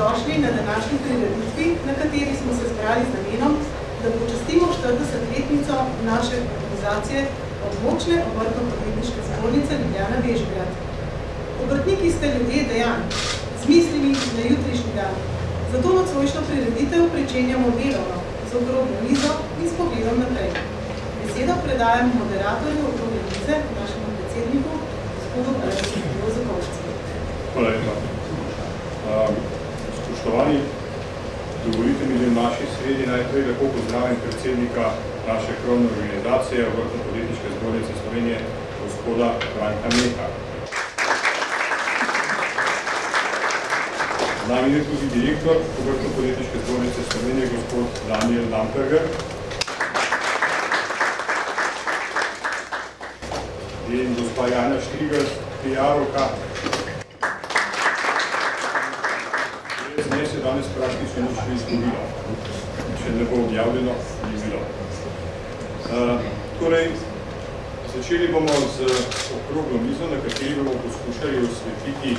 dobrodošli na današnji prireditvi, na kateri smo se zbrali z namenom, da počastimo 40-letnico naše organizacije Območne obrtno-podjetniške zbornice Ljubljana Bežigrad. Obrtniki ste ljudje dejanj, z mislimi na jutrišnji dan. Zato nocojšnjo prireditev pričenjamo delovno, z okroglo mizo in s pogledom naprej. Besedo predajam moderatorju okrogle mize, našemu predsedniku, gospodu Jozekovcu. Hvala lepa. Spoštovani, dovolite mi, da v naši sredi najprej lepo pozdravim predsednika naše krovne organizacije Obrtno-podjetniške zbornice Slovenije, gospoda Branka Meha. Z nami je tudi direktor Obrtno-podjetniške zbornice Slovenije, gospod Daniel Lamperger. In gospa Janja Štrigelj, PR-ovka. Z nje se danes praktično nič ne izgubilo. Če ne bo objavljeno, ni bilo. Torej, začeli bomo z okroglo mizo, na kateri bomo poskušali osvetliti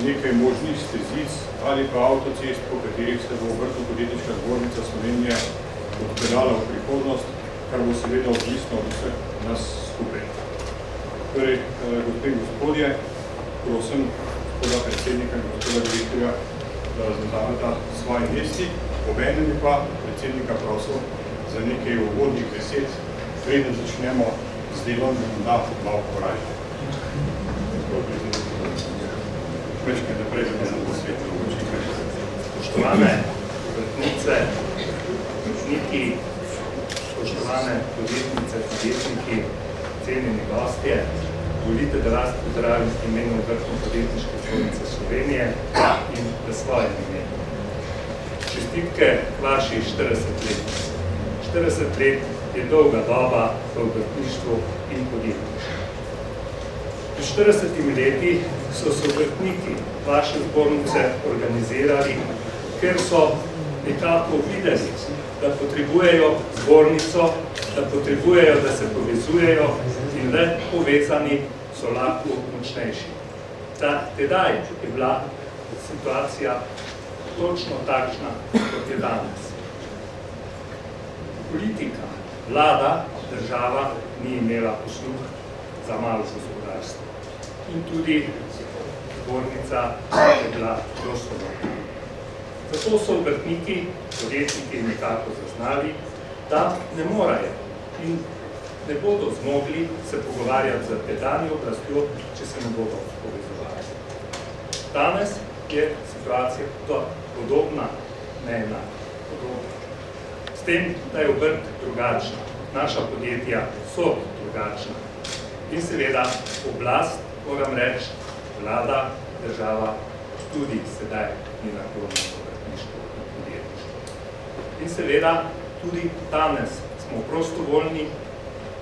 nekaj možnih stezic ali pa avtocest, po katerih se bo Obrtno-podjetniška zbornica Slovenije odpeljala v prihodnost, kar bo seveda odvisno od vseh nas skupaj. Torej, gospe in gospodje, prosim gospoda predsednika in gospoda direktorja, da zaznameta svoje mesti, obenem pa predsednika prosil za nekaj uvodnih besed, preden začnemo z delom, da nam da malo poražje. Večkaj naprej, da bi nam posvetili očekaj. Spoštovane obrtnice, učniki, spoštovane podjetnice, podjetniki, cenjeni gostje, dovolite, da vas pozdravim v imenu Obrtno-podjetniške zbornice Slovenije in v svojem imenu. Čestitke vaših 40 let. 40 let je dolga doba v obrtništvu in podjetništvu. Pred 40 leti so se obrtniki vaše zbornice organizirali, ker so nekako videli, da potrebujejo zbornico, da potrebujejo, da se povezujejo in le povezani so lahko močnejši. Tedaj je bila situacija točno takšna, kot je danes. Politika, vlada, država ni imela posluh za malo gospodarstvo. In tudi zbornica je bila prostovoljna. Zato so obrtniki, podjetniki nekako zaznali, da ne morajo in ne bodo zmogli se pogovarjati z tedanjo oblastjo, če se ne bodo povezovali. Danes je situacija podobna, ne enaka, podobna. S tem, da je obrt drugačna, naša podjetja so drugačna. In seveda oblast, moram reči, vlada, država, tudi sedaj ni naklonjena obrtništvu in podjetništvu. In seveda tudi danes smo prostovoljni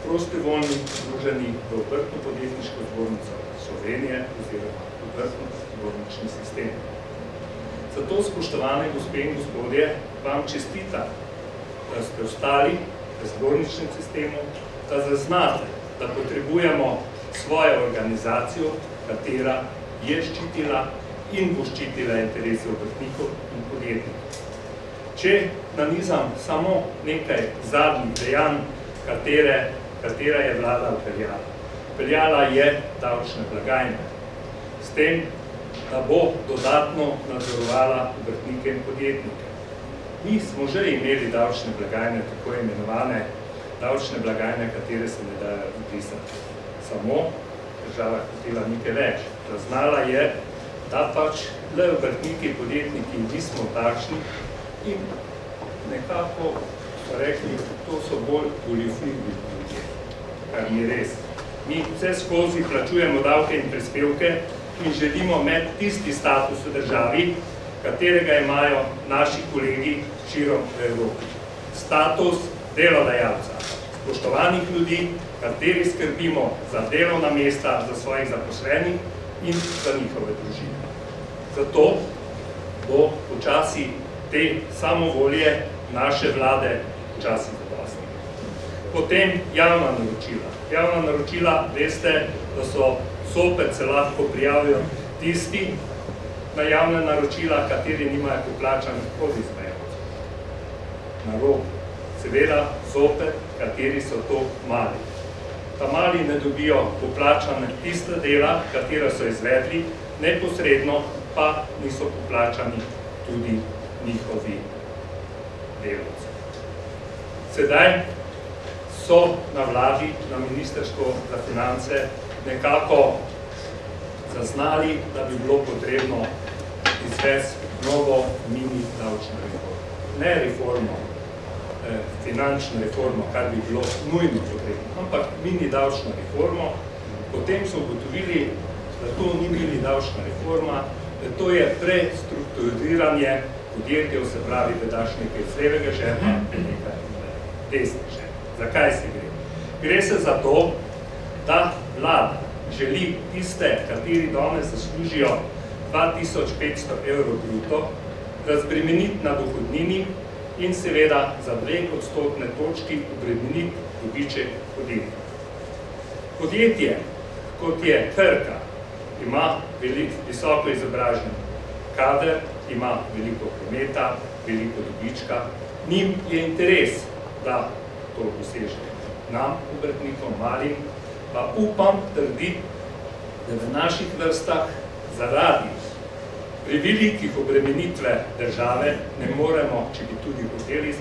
združeni v Obrtno-podjetniško zbornico Slovenije oziroma obrtno-zbornični sistem. Zato, spoštovane gospe in gospodje, vam čestitam, da ste ostali v zborničnem sistemu, da zaznate, da potrebujemo svojo organizacijo, katera je ščitila in bo ščitila interese obrtnikov in podjetnikov. Če nanizam samo nekaj zadnjih dejanj, katera je vlada vpeljala. Vpeljala je davčne blagajne, s tem, da bo dodatno nadzorovala obrtnike in podjetnike. Mi smo že imeli davčne blagajne, tako imenovane davčne blagajne, katere se ne dajo vpisati. Samo država hotela nekaj več. Zaznala je, da pač le obrtniki in podjetniki nismo takšni in nekako rekli, to so bolj goljufljivi ljudje, kar ni res. Mi vse skozi plačujemo davke in prispevke in želimo imeti tisti status v državi, katerega imajo naši kolegi širom v Evropi. Status delodajalca, spoštovanih ljudi, kateri skrbimo za delovna mesta, za svojih zaposlenih in za njihove družine. Zato bo počasi te samovolje naše vlade počasi zadostne. Potem javna naročila. Javna naročila, veste, da so zopet se lahko prijavijo tisti, na javne naročila, kateri nimajo poplačanih podizvajalcev. Na robu. Seveda, zopet, kateri so to mali. Ta mali ne dobijo poplačane tiste dela, katera so izvedli, neposredno pa niso poplačani tudi njihovi delavci. Sedaj so na vladi, na Ministrstvu za finance nekako zaznali, da bi bilo potrebno izvesti novo mini davčno reformo. Ne reformo, finančno reformo, kar bi bilo nujno potrebno, ampak mini davčno reformo. Potem so ugotovili, da to ni mini davčna reforma, da to je prestrukturiranje podjetjev, se pravi, da daš nekaj iz levega žepa, nekaj desnega žepa. Zakaj se gre? Gre se za to, da vlada želi tiste, kateri danes zaslužijo 2500 evrov bruto, razbremeniti na dohodnini in seveda za 2 odstotne točki obremeniti dobiček podjetja. Podjetje, kot je Krka, ima visoko izobražen kader, ima veliko prometa, veliko dobička. Njim je interes, da to doseže. Nam, obrtnikom, malim, pa upam trditi, da v naših vrstah zaradi prevelikih obremenitve države ne moremo, če bi tudi hoteli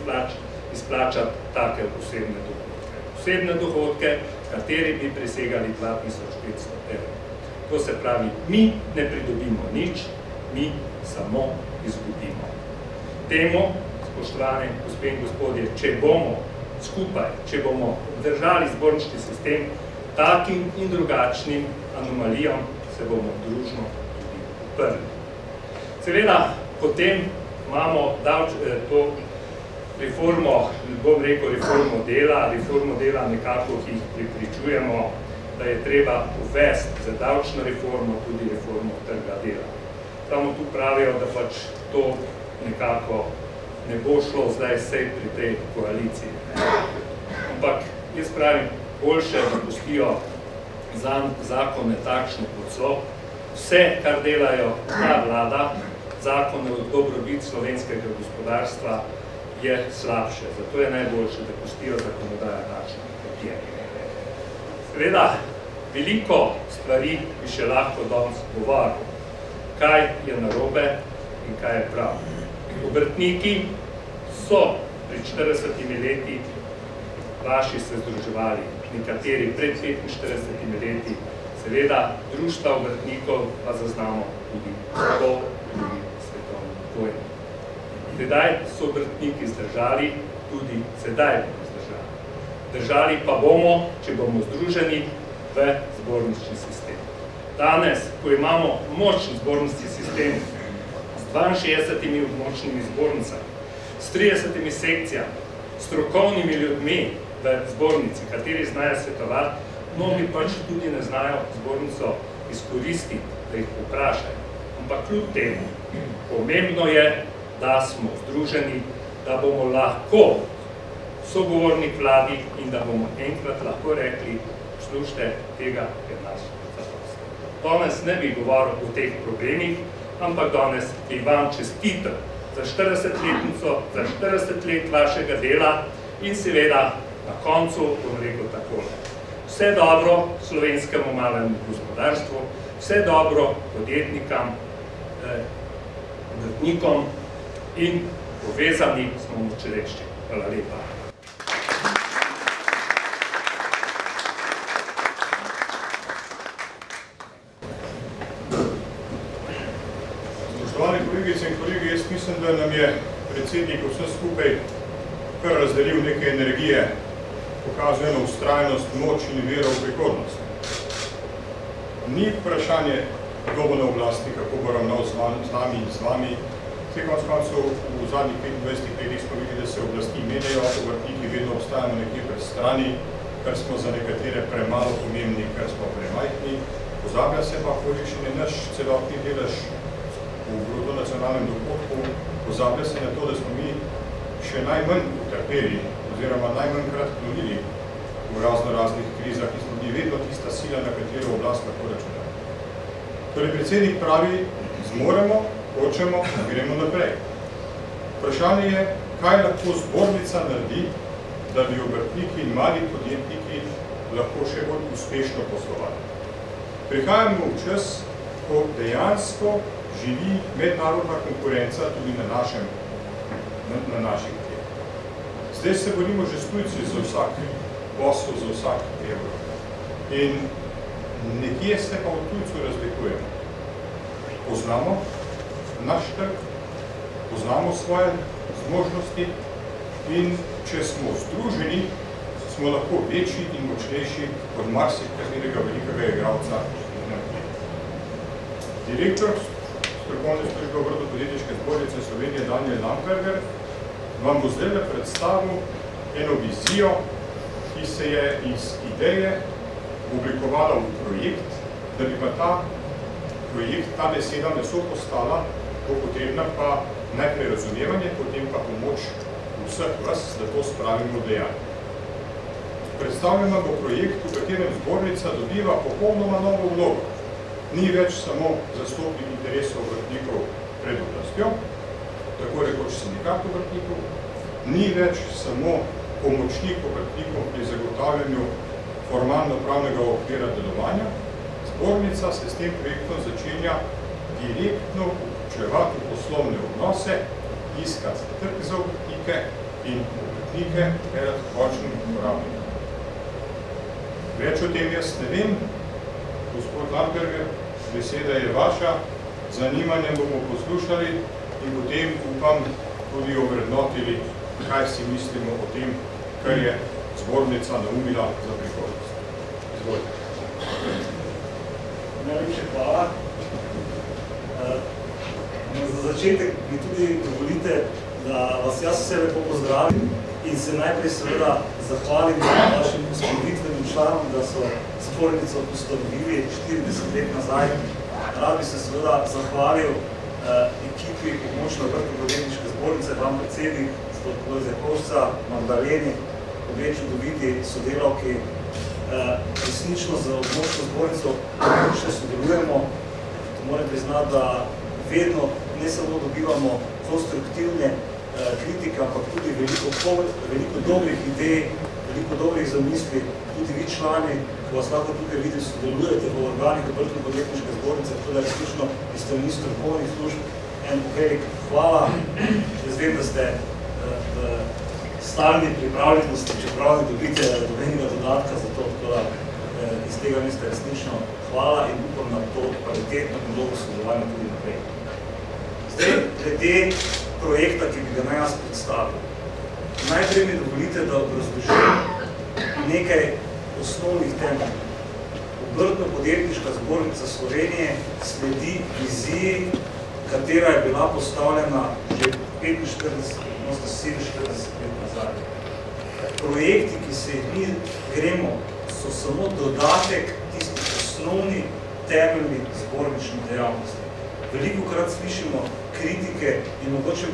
izplačati take posebne dohodke. Posebne dohodke, kateri bi presegali 2500 evrov. To se pravi, mi ne pridobimo nič, mi samo izgubimo. Temu, spoštovane gospe in gospodje, če bomo skupaj, če bomo držali zborniški sistem, takim in drugačnim anomalijam se bomo družno tudi uprli. Seveda, potem imamo to reformo, bom rekel reformo dela nekako, ki jih pripričujemo, da je treba uvesti za davčno reformo tudi reformo trga dela. Samo tu pravijo, da pač to nekako ne bo šlo zdaj vsej pri tej koaliciji. Ampak jaz pravim, boljše, da pustijo zakone takšne kot so. Vse, kar delajo ta vlada, zakone o dobrobit slovenskega gospodarstva, je slabše. Zato je najboljše, da pustijo zakonodajo takšne kot je. Seveda, veliko stvari bi še lahko danes govoril, kaj je narobe in kaj je prav. Obrtniki so pred 40 leti vaši se združevali, nekateri pred 45 leti, seveda društva obrtnikov pa zaznamo tudi po drugi svetovni vojni. Sedaj so obrtniki zdržali, tudi sedaj bomo zdržali. Držali pa bomo, če bomo združeni v zbornični sistem. Danes, ko imamo močni zbornični sistem s 62 močnimi zbornicami, s 30 sekcijami, strokovnimi ljudmi v zbornici, kateri znajo svetovati, mnogi pač tudi ne znajo zbornico izkoristiti, da jih poprašajo. Ampak kljub temu, pomembno je, da smo združeni, da bomo lahko sogovornik vladi in da bomo enkrat lahko rekli, slušajte, tega je nas zadosti. Danes ne bi govoril o teh problemih, ampak danes bi vam čestital za 40-letnico, za 40 let vašega dela in seveda na koncu bom rekel takole. Vse dobro slovenskemu malemu gospodarstvu, vse dobro podjetnikam, obrtnikom in povezani smo močerešči. Hvala lepa. Spoštovani kolegice in kolegi, jaz mislim, da nam je predsednik vse skupaj kar razdelil neke energije, pokazuje eno vztrajnost, moč in vero v prihodnost. Ni vprašanje, kdo bo na oblasti, kako bo ravnal z nami in z vami. Vse konc koncev v zadnjih 25 letih smo videli, da se oblasti menjajo, obrtniki vedno obstajamo nekje pred strani, kar smo za nekatere premalo pomembni, kar smo premajhni. Pozablja se pa, kolikšen je naš celotni delež v bruto nacionalnem dohodku, pozablja se na to, da smo mi še najmanj utrpeli oziroma najmanjkrat klonili v raznih krizah in smo bili vedno tista sila, na katero oblast lahko računa. Torej, predsednik pravi, z Zmoremo, hočemo, gremo naprej. Vprašanje je, kaj lahko zbornica naredi, da bi obrtniki in mali podjetniki lahko še bolj uspešno poslovali. Prihajamo v čas, ko dejansko živi mednarodna konkurenca tudi na naših tleh. Zdaj se borimo že s tujci za vsak posel, za vsak evro. In nekje se pa od tujcu razlikujemo. Poznamo naš trg, poznamo svoje zmožnosti in če smo združeni, smo lahko večji in močnejši od marsikaterega velikega igralca. Direktor strokovne službe Obrtno-podjetniške zbornice Slovenije Daniel Lamperger vam bo zdaj predstavil eno vizijo, ki se je iz ideje oblikovala v projekt, da bi pa ta projekt, ta beseda meso postala potrebna pa najprej razumevanje, potem pa pomoč vseh vas, da to spravimo v dejanje. Predstavljeno bo projekt, v katerem zbornica dobiva popolnoma novo vlogo. Ni več samo zastopnik interesov obrtnikov pred oblastjo, tako rekoč sindikat obrtnikov, ni več samo pomočnik obrtnikov pri zagotavljanju formalno-pravnega okvira delovanja. Zbornica se s tem projektom začenja direktno vključevati v poslovne odnose, iskati trg za obrtnike in obrtnike pred končnim uporabnikom. Več o tem jaz ne vem, gospod Lamperger, beseda je vaša, zanimanjem bomo poslušali in potem upam tudi ovrednotili, kaj si mislimo o tem, kar je zbornica naumila za prihodnost. Izvolite. Najlepše hvala. Za začetek mi tudi dovolite, da vas jaz vse lepo pozdravim in se najprej seveda zahvalim vašim uspoditvenim članom, da so zbornico ustanovili 40 let nazaj. Rad bi se seveda zahvalil ekipi območne Obrtno-podjetniške zbornice, vam predsednik, Lojze Košca, Magdaleni, obe čudoviti sodelavki. Resnično z območno zbornico še sodelujemo. Moram priznati, da vedno ne samo dobivamo konstruktivne kritike, ampak tudi veliko dobrih idej, veliko dobrih zamisli, tudi vi člani, ko vas lahko tukaj vidim, sodelujete v organih Obrtno-podjetniške zbornice, tako da resnično iz strani strokovnih služb en velik hvala. Jaz vem, da ste stalni pripravljenosti, čeprav ne dobite dobenega dodatka za to, tako da iz tega mesta resnično hvala in upam na to kvalitetno in dolgo sodelovanje tudi naprej. Zdaj, glede projekta, ki bi ga naj jaz predstavil. Najprej mi dovolite, da obrazložim nekaj osnovnih temelj. Obrtno-podjetniška zbornica Slovenije sledi viziji, katera je bila postavljena že 47 let nazaj. Projekti, ki se jih mi gremo, so samo dodatek tistih osnovnih temeljnih zborničnih dejavnosti. Velikokrat slišimo kritike in mogoče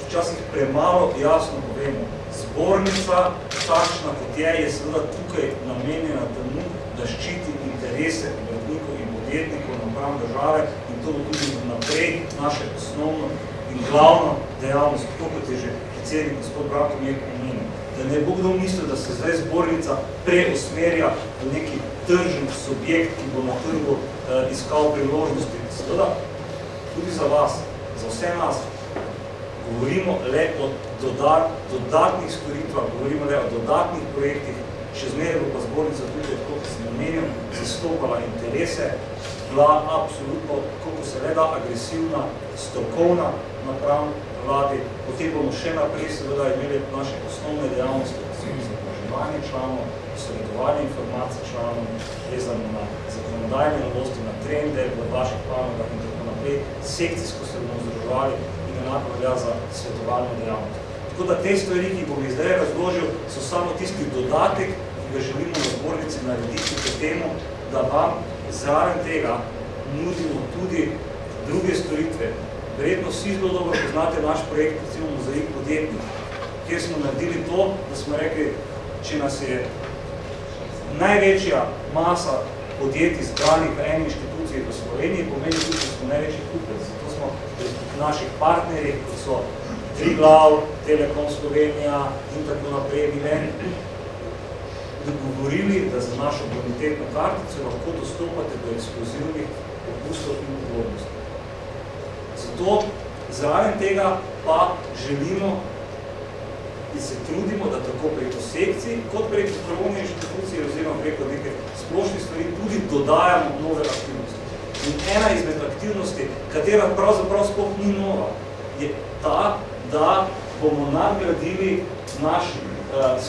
včasih premalo jasno povemo. Zbornica, takšna kot je seveda tukaj namenjena temu, da ščiti interese obrtnikov in podjetnikov napram države in to bo tudi naprej naše osnovno in glavno dejavnost, tako kot je že predsednik gospod Bratomir omenil. Da ne bo kdo mislil, da se zdaj zbornica preusmerja v neki tržni subjekt, ki bo na trgu iskal priložnosti. Seveda, tudi za vas, za vse nas, govorimo le o dodatnih storitvah, govorimo le o dodatnih projektih, še zmeraj bo pa zbornica tudi, kot sem omenil, zastopala interese, bila absolutno, kako se le da, agresivna, strokovna napram vladi, potem bomo še naprej seveda imeli naše osnovne dejavnosti, izobraževanje članov, posredovanje informacij članov, vezano na zakonodajne novosti, na trende v vaših panogah in tako naprej, sekcijsko se bomo združevali in enako velja za svetovalno dejavnost. Tako da te stvari, ki bom zdaj razložil, so samo tisti dodatek, ki ga želimo na zbornici narediti k temu, da vam zraven tega nudimo tudi druge storitve. Verjetno vsi zelo dobro poznate naš projekt, recimo Mozaik podjetnik, kjer smo naredili to, da smo rekli, če nas je največja masa podjetij zbranih v eni inštituciji v Sloveniji, pomeni tudi, da smo največji kupec. Zato naših partnerjih, kot so Triglav, Telekom Slovenija in tako naprej, dogovorili, da za našo bonitetno kartico lahko dostopate do ekskluzivnih popustov in ugodnosti. Zato zraven tega pa želimo in se trudimo, da tako preko sekcij, kot preko pravne inštitucije oziroma preko neke splošnih stvari tudi dodajamo nove aktivnosti. In ena izmed aktivnosti, katera pravzaprav sploh ni nova, je ta, da bomo nadgradili naš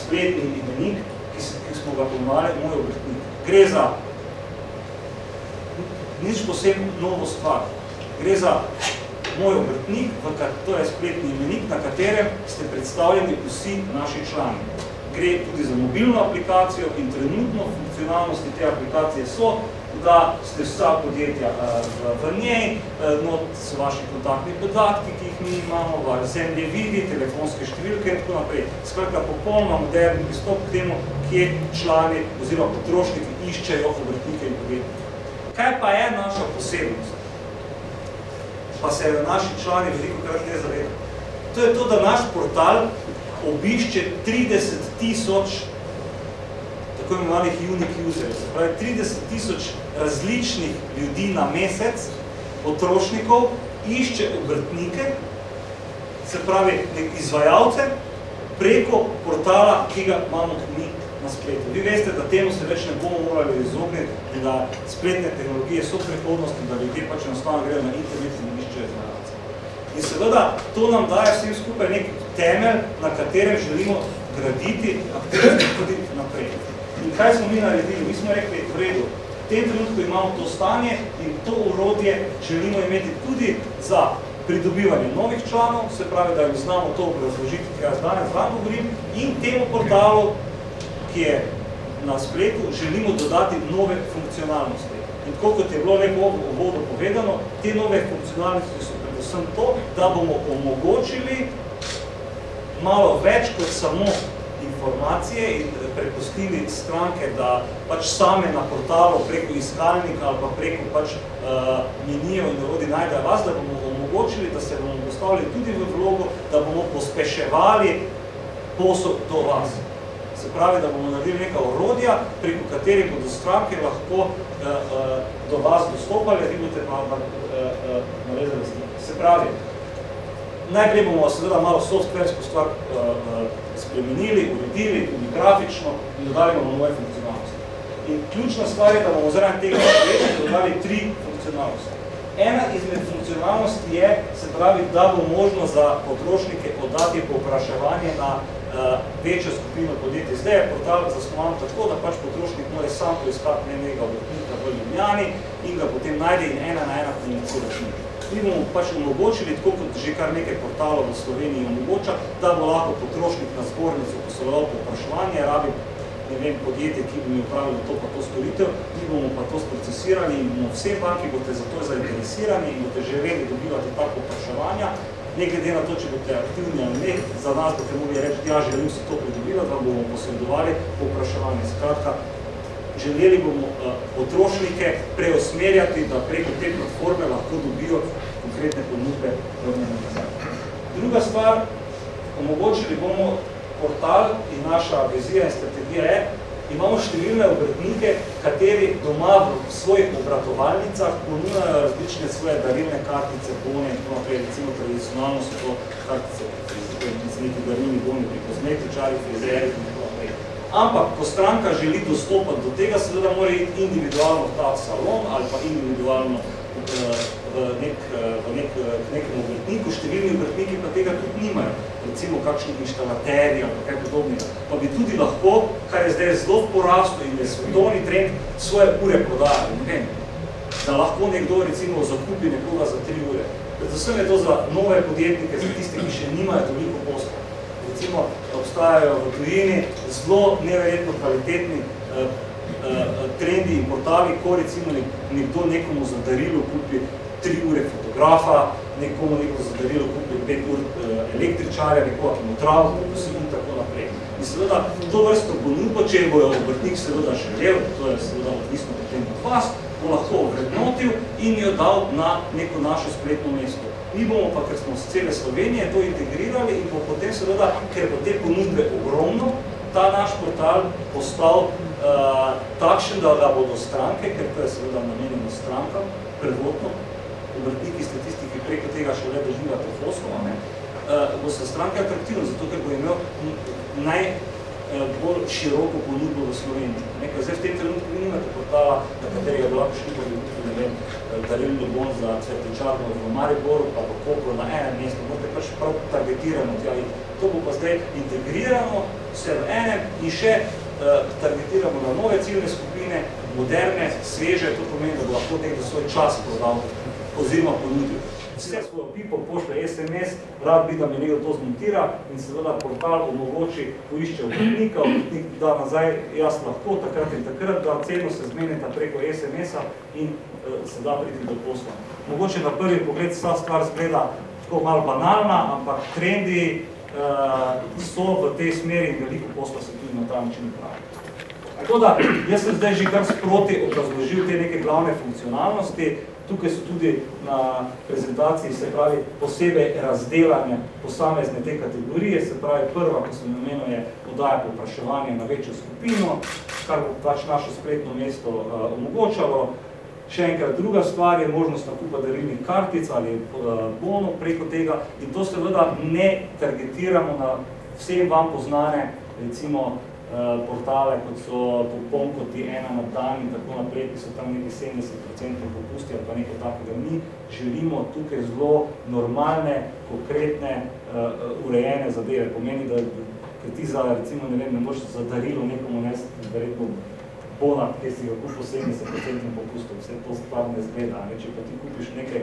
spletni imenik, ki smo ga pomenovali Moj obrtnik. Gre za nič posebno novo stvar. Gre za Moj obrtnik, to je spletni imenik, na katerem ste predstavljeni vsi naši člani. Gre tudi za mobilno aplikacijo in trenutno funkcionalnosti te aplikacije so, da ste vsa podjetja v njej, not so vaši kontaktni podatki, ki jih mi imamo, zemljevidi, telefonske številke in tako naprej. Skratka, popolnoma moderni pristop k temu, kje člani oziroma potrošniki iščejo obrtnike in podjetnike. Kaj pa je naša posebnost? Pa se naši člani velikokrat ne zavedajo. To je to, da naš portal obišče 30,000 tako imenovanih unique userjev, se pravi 30,000 različnih ljudi na mesec, potrošnikov, išče obrtnike, se pravi izvajalce, preko portala, ki ga imamo mi na spletu. Vi veste, da temu se več ne bomo morali izogniti, da spletne tehnologije so prihodnost in da ljudje pač enostavno grejo na internet in iščejo izvajalce. In seveda, to nam daje vsem skupaj nek temelj, na katerem želimo graditi aktivnosti tudi naprej. In kaj smo mi naredili? Mi smo rekli, v redu, v tem trenutku imamo to stanje in to orodje želimo imeti tudi za pridobivanje novih članov, se pravi, da jim znamo to obrazložiti, ki jaz danes vam govorim, in temu portalu, ki je na spletu, želimo dodati nove funkcionalnosti. In tako kot je bilo lepo v uvodu povedano, te nove funkcionalnosti so predvsem to, da bomo omogočili malo več kot samo informacije in prepustili stranke, da pač same na portalu preko iskalnika ali pa preko pač menijev in orodij najdejo vas, da bomo omogočili, da se bomo postavili tudi v vlogo, da bomo pospeševali posel do vas. Se pravi, da bomo naredili neka orodja, preko katerih bodo stranke lahko do vas dostopali, vi boste pa navezali s tem. Se pravi, najprej bomo seveda malo softversko stvar spremenili, uredili, tudi grafično in dodali bomo nove funkcionalnosti. In ključna stvar je, da bomo zaradi tega dodali 3 funkcionalnosti. Ena izmed funkcionalnosti je, se pravi, da bo možno za potrošnike oddati povpraševanje na večjo skupino podjetij. Zdaj je portal zasnovan tako, da pač potrošnik mora sam poiskati nekega obrtnika v Ljubljani in ga potem najde in ena na ena komunicira z njim. Mi bomo pač omogočili, tako kot že kar nekaj portalov v Sloveniji omogoča, da bo lahko potrošnik na zbornico posloval povpraševanje, rabi podjetje, ki bi mi upravili to pa to storitev, mi bomo pa to sprocesirali in bomo vse banki boste za to zainteresirani in boste želeli dobivati tako povpraševanja. Ne glede na to, če boste aktivni ali ne, za nas boste mogli reči, ja, želim si to pridobivati, vam bomo posredovali povpraševanje. Skratka, želeli bomo potrošnike preusmerjati, da preko te platforme lahko dobijo konkretne ponudbe. Druga stvar, omogočili bomo portal in naša vizija in strategija je, imamo številne obrtnike, kateri doma v svojih obratovalnicah ponujajo različne svoje darilne kartice, bone in tako naprej. Recimo tradicionalno so to kartice, neki darilni boni pri kozmetičarjih, frizerjih in tako naprej. Ampak, ko stranka želi dostopati do tega, seveda mora iti individualno v ta salon ali pa individualno v nekem obrtniku. Številni obrtniki pa tega tudi nimajo. Recimo kakšni inštalaterji ali kaj podobnega. Pa bi tudi lahko, kar je zdaj zelo v porastu in je svetovni trend, svoje ure prodajali. Ne vem, da lahko nekdo recimo zakupi nekoga za 3 ure. Predvsem je to za nove podjetnike, za tiste, ki še nimajo toliko posla. Recimo, obstajajo v tujini zelo neverjetno kvalitetni trendi in portali, ko recimo nekdo nekomu za darilo kupi 3 ure fotografa, nekomu neko za darilo kupi 5 ur električarja, nekoga, ki mu travo kupi in tako naprej. In seveda, to vrsto ponudbo, če bo obrtnik seveda želel, to je seveda odvisno potem od vas, bo lahko ovrednotil in jo dal na neko našo spletno mesto. Mi bomo pa, ker smo z cele Slovenije, to integrirali in bo potem seveda, ker bo te ponudbe ogromno, ta naš portal postal takšen, da ga bodo stranke, ker to je seveda namenjeno strankam, prvotno, obrtniki, statistiki preko tega šele doživate poslova, bo se stranke atraktivno, zato ker bo imel najbolj široko ponudbo v Sloveniji. Zdaj v tem trenutku vi nimate portala, na katerega bi lahko šli pa dobiti, ne vem, darilni bon za cvetličarno v Mariboru, pa v Kopru na enem mestu, morate pač prav targetirano tja iti. To bo pa zdaj integrirano vse v enem in še targetiramo na nove ciljne skupine, moderne, sveže, to pomeni, da bo lahko nekdo svoj čas prodal oziroma ponudil. Vse svojo pipo pošle SMS, rad bi, da mi nekdo to zmontira in seveda portal omogoči, poišče obrtnika, obrtnik da nazaj, jaz lahko, takrat in takrat, da ceno se zmenita preko SMS-a in se da priti do posla. Mogoče na prvi pogled vsa stvar zgleda tako malo banalna, ampak trendi so v tej smeri in veliko posla se tudi na ta način pravi. Tako da, jaz sem zdaj že kar sproti obrazložil te neke glavne funkcionalnosti. Tukaj so tudi na prezentaciji, se pravi, posebej razdelanje posamezne te kategorije, se pravi, prva, ko sem namenil, je podaja povpraševanje na večjo skupino, kar bo pač naše spletno mesto omogočalo. Še enkrat, druga stvar je možnost nakupa darilnih kartic ali bonov preko tega in to seveda ne targetiramo na vsem vam poznane, recimo, portale, kot so Popomkoti, Ena na dan in tako naprej, ki so tam nekaj 70% popusti ali pa nekaj takega. Mi želimo tukaj zelo normalne, konkretne, urejene zadeve. Pomeni, da ti za, recimo, ne vem, ne moreš za darilo nekomu nesti, verjetno bona, ki si ga kupil 70% popustov, vse to stvar ne zgleda. Če pa ti kupiš nekaj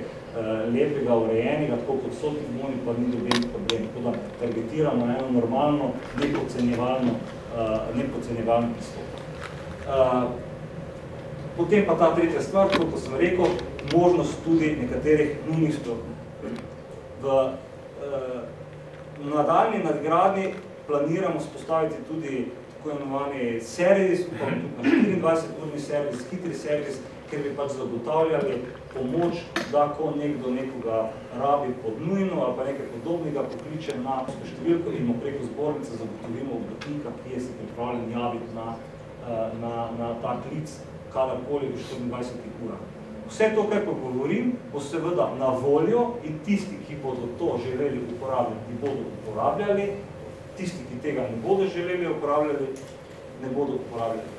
lepega, urejenega, tako kot so ti boni, pa ni doben problem. Tako da targetiramo eno normalno, nepodcenjevalni pristop. Potem pa ta tretja stvar, kot sem rekel, možnost tudi nekaterih nujnih storitev. V nadaljnji nadgradnji planiramo spostaviti tudi tako imenovani servis, pa tudi na 24-urni servis, hitri servis, ker bi pač zagotavljali pomoč, da ko nekdo nekoga rabi pod nujno ali pa nekaj podobnega, pokliče na številko in mu preko zbornice zagotovimo obrtnika, ki je se pripravljen javiti na ta klic kadarkoli v 24 urah. Vse to, kar pa govorim, bo seveda na voljo in tisti, ki bodo to želeli uporabljati, bodo uporabljali, tisti, ki tega ne bodo želeli uporabljati, ne bodo uporabljali.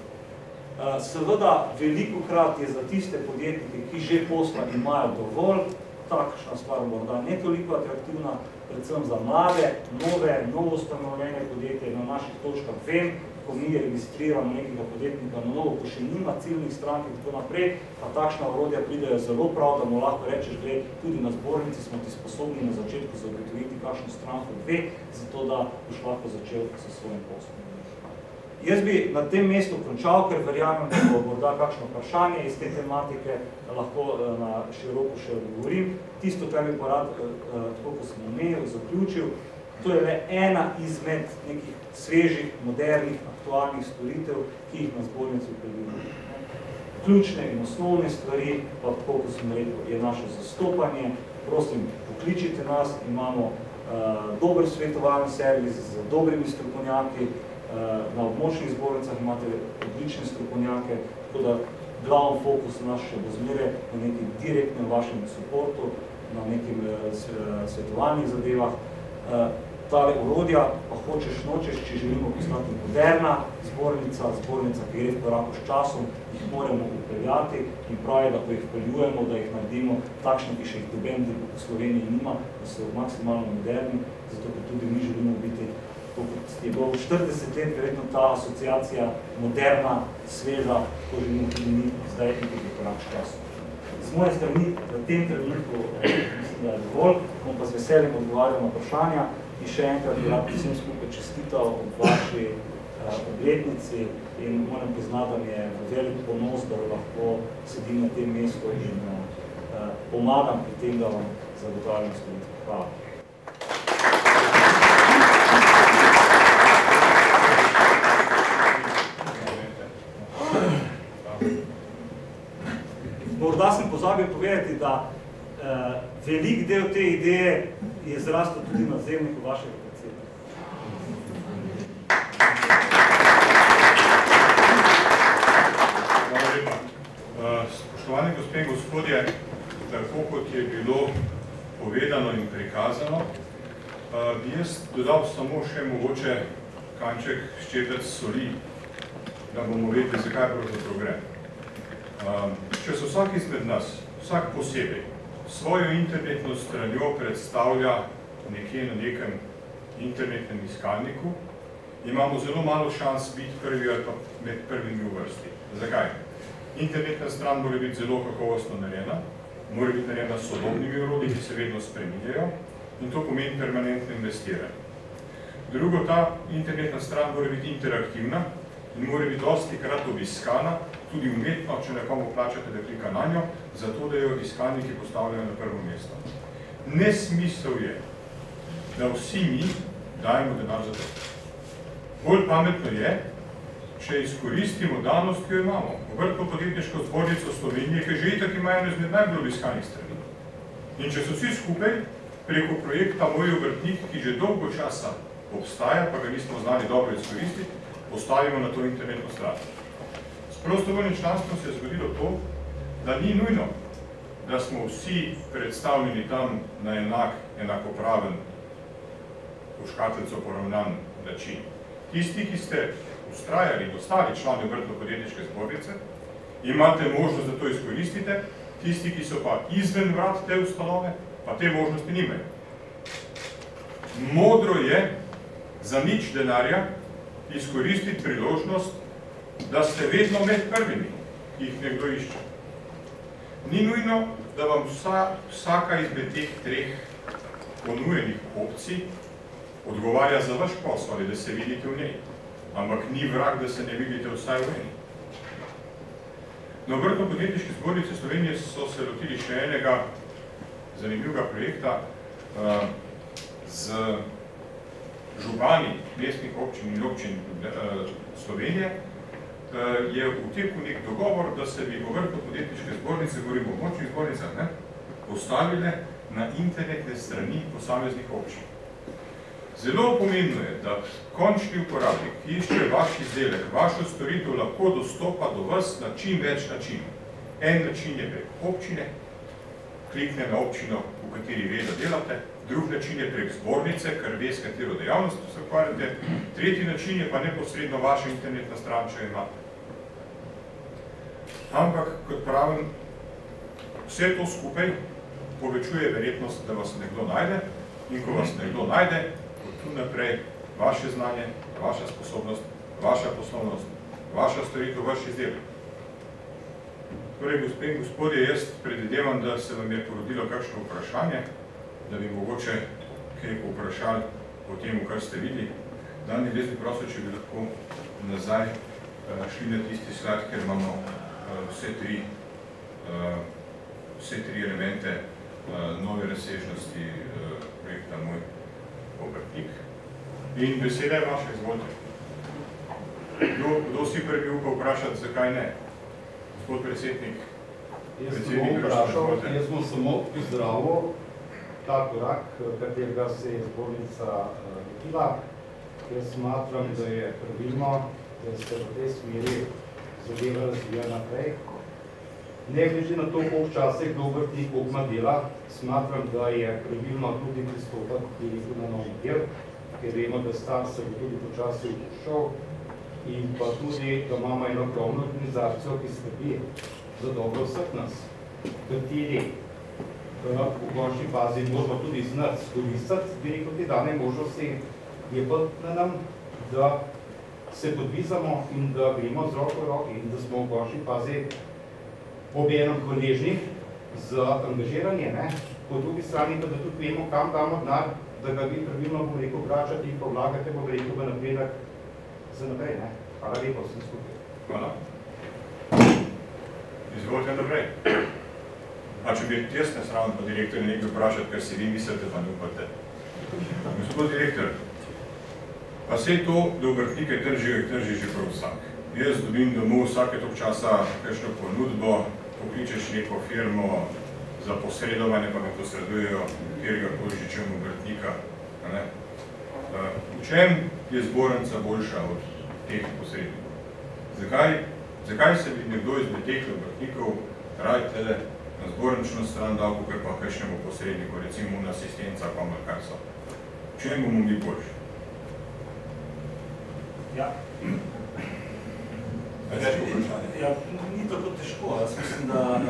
Seveda, velikokrat je za tiste podjetnike, ki že posla imajo dovolj, takšna stvar morda ne toliko atraktivna, predvsem za mlade, novo ustanovljene podjetje. Na naših točkah vem, ko mi registriramo nekega podjetnika na novo, ko še nima ciljnih strank in tako naprej, pa takšna orodja pridejo zelo prav, da mu lahko rečeš, gled, tudi na zbornici smo ti sposobni na začetku zagotoviti kakšno stranko dve, zato da boš lahko začel s svojim poslom. Jaz bi na tem mestu končal, ker verjamem, da bo morda kakšno vprašanje iz te tematike, lahko na široko še odgovorim. Tisto, kar bi pa rad, tako kot sem omenil, zaključil, to je le ena izmed nekih svežih, modernih, aktualnih storitev, ki jih na zbornici vpeljujemo. Ključne in osnovne stvari, pa tako kot sem rekel, je naše zastopanje. Prosim, pokličite nas, imamo dober svetovalni servis z dobrimi strokovnjaki, na območnih zbornicah imate odlične strokovnjake, tako da glavni fokus naš še bo zmeraj na nekim direktnem vašem supportu, na nekim svetovalnih zadevah. Tale orodja pa hočeš nočeš, če želimo postati moderna zbornica, ki gre v koraku s časom, jih moramo upeljati in pravi, da ko jih vpeljujemo, da jih naredimo takšne, ki še jih doben v Sloveniji nima, da so maksimalno moderni, zato ker tudi mi želimo biti kot je bilo 40 let, verjetno ta asociacija moderna, sveža, ko želimo tudi mi zdaj tudi v korak s časom. Z moje strani v tem trenutku mislim, da je dovolj, bom pa z veseljem odgovarjal na vprašanja in še enkrat bi rad vsem skupaj čestital ob vaši obletnici in moram priznati, da mi je velik ponos, da lahko sedim na tem mestu in pomagam pri tem, da vam zagotavljam storitev. Hvala. Morda sem pozabil povedati, da velik del te ideje je zrastel tudi na zemljiku vašega predsednika. Hvala lepa. Spoštovani gospe in gospodje, tako kot je bilo povedano in prikazano, bi jaz dodal samo še mogoče kanček ščepec soli, da bomo vedeli, zakaj pravzaprav gre. Če se vsak izmed nas, vsak posebej, svojo internetno stranjo predstavlja nekje na nekem internetnem iskalniku, imamo zelo malo šans biti prvi ali pa med prvimi v vrsti. Zakaj? Internetna stran mora biti zelo kakovostno narejena, mora biti narejena s sodobnimi orodji, ki se vedno spreminjajo, in to pomeni permanentno investiranje. Drugo, ta internetna stran mora biti interaktivna in mora biti dosti krat obiskana, tudi umetno, če nekomu plačate, da klika na njo, zato da jo iskalniki postavljajo na prvo mesto. Nesmisel je, da vsi mi dajemo denar za to. Bolj pametno je, če izkoristimo danost, ki jo imamo. Obrtno-podjetniško zbornico Slovenije, ki že itak imajo eno izmed najbolj obiskanih strani. In če so vsi skupaj preko projekta Moj obrtnik, ki že dolgo časa obstaja, pa ga nismo znali dobro izkoristiti, postavimo na to internetno stran. S prostovoljnim članstvom se je zgodilo to, da ni nujno, da smo vsi predstavljeni tam na enakopraven, v škatlico poravnan način. Tisti, ki ste ustrajali in ostali člani obrtno-podjetniške zbornice, imate možnost, da to izkoristite, tisti, ki so pa izven vrat te ustanove, pa te možnosti nimajo. Modro je za nič denarja izkoristiti priložnost, da ste vedno med prvimi, ki jih nekdo išče. Ni nujno, da vam vsaka izmed teh treh ponujenih opcij odgovarja za vaš posel ali da se vidite v njej, ampak ni vrag, da se ne vidite vsaj v eni. Na Obrtno-podjetniški zbornici Slovenije so se lotili še enega zanimljivega projekta z župani mestnih občin in občin Slovenije. Je v teku nek dogovor, da se bi Obrtno-podjetniške zbornice, govorimo o močnih zbornicah, postavile na internetne strani posameznih občin. Zelo pomembno je, da končni uporabnik, ki išče vaš izdelek, vašo storitev, lahko dostopa do vas na čim več načinov. En način je prek občine, klikne na občino, v kateri ve, da delate, drug način je prek zbornice, ker ve, s katero dejavnost se ukvarjate, tretji način je pa neposredno vaša internetna stran, če jo imate. Ampak, kot pravim, vse to skupaj povečuje verjetnost, da vas nekdo najde, in ko vas nekdo najde, od tu naprej vaše znanje, vaša sposobnost, vaša poslovnost, vaša storitev, vaš izdelek. Torej, gospe in gospodje, jaz predvidevam, da se vam je porodilo kakšno vprašanje, da bi mogoče kaj povprašali o tem, kar ste videli. Dani Vezni prosil, če bi lahko nazaj šli na tisti slide, ker imamo vse tri elemente nove razsežnosti projekta Moj obrtnik. In beseda je vaša, izvolite. Kdo si prvi upal vprašati, zakaj ne? Gospod predsednik. Jaz bom samo pozdravil ta korak, katerega se je zbornica lotila. Jaz smatram, da je pravilno, da se v tej smeri zadeva razvija naprej. Ne glede na to, koliko časa je kdo obrtnik, koliko ima dela, smatram, da je pravilno tudi pristopati na nov model, ker vemo, da stan se bo tudi počasi upoščal in pa tudi, da imamo eno krovno organizacijo, ki skrbi za dobro vseh nas, kateri v končni fazi možemo tudi znati skoristiti, bi rekel, te dane možnosti je pa na nam, da se podvizamo in da gremo z roko v roki in da smo v končni fazi obenem hvaležni za angažiranje, po drugi strani pa da tudi vemo, kam damo denar, da ga vi pravilno, bom rekel, vračati in pa vlagate, bom rekel, v napredek za naprej. Hvala lepa vsem skupaj. Hvala. Izvolite naprej. A če bi jaz ne sravno pa direktor nekaj vprašati, ker si vi mislite, pa ne upate. Gospod direktor, pa sej to, da obrtnike drži že prav vsak. Jaz dobim domov vsake tok časa kakšno ponudbo, pokličeš neko firmo za posredovanje, pa me posredujejo katerega kožičem obrtnika. V čem je zbornica boljša od teh posrednikov? Zakaj se bi nekdo izmed teh obrtnikov rajte na zbornično stran dal, kakor pa kakšnemu posredniku, recimo na asistenca, pa kar so? V čem bomo mi boljši? Ja. Ja, ni tako težko. Jaz mislim, da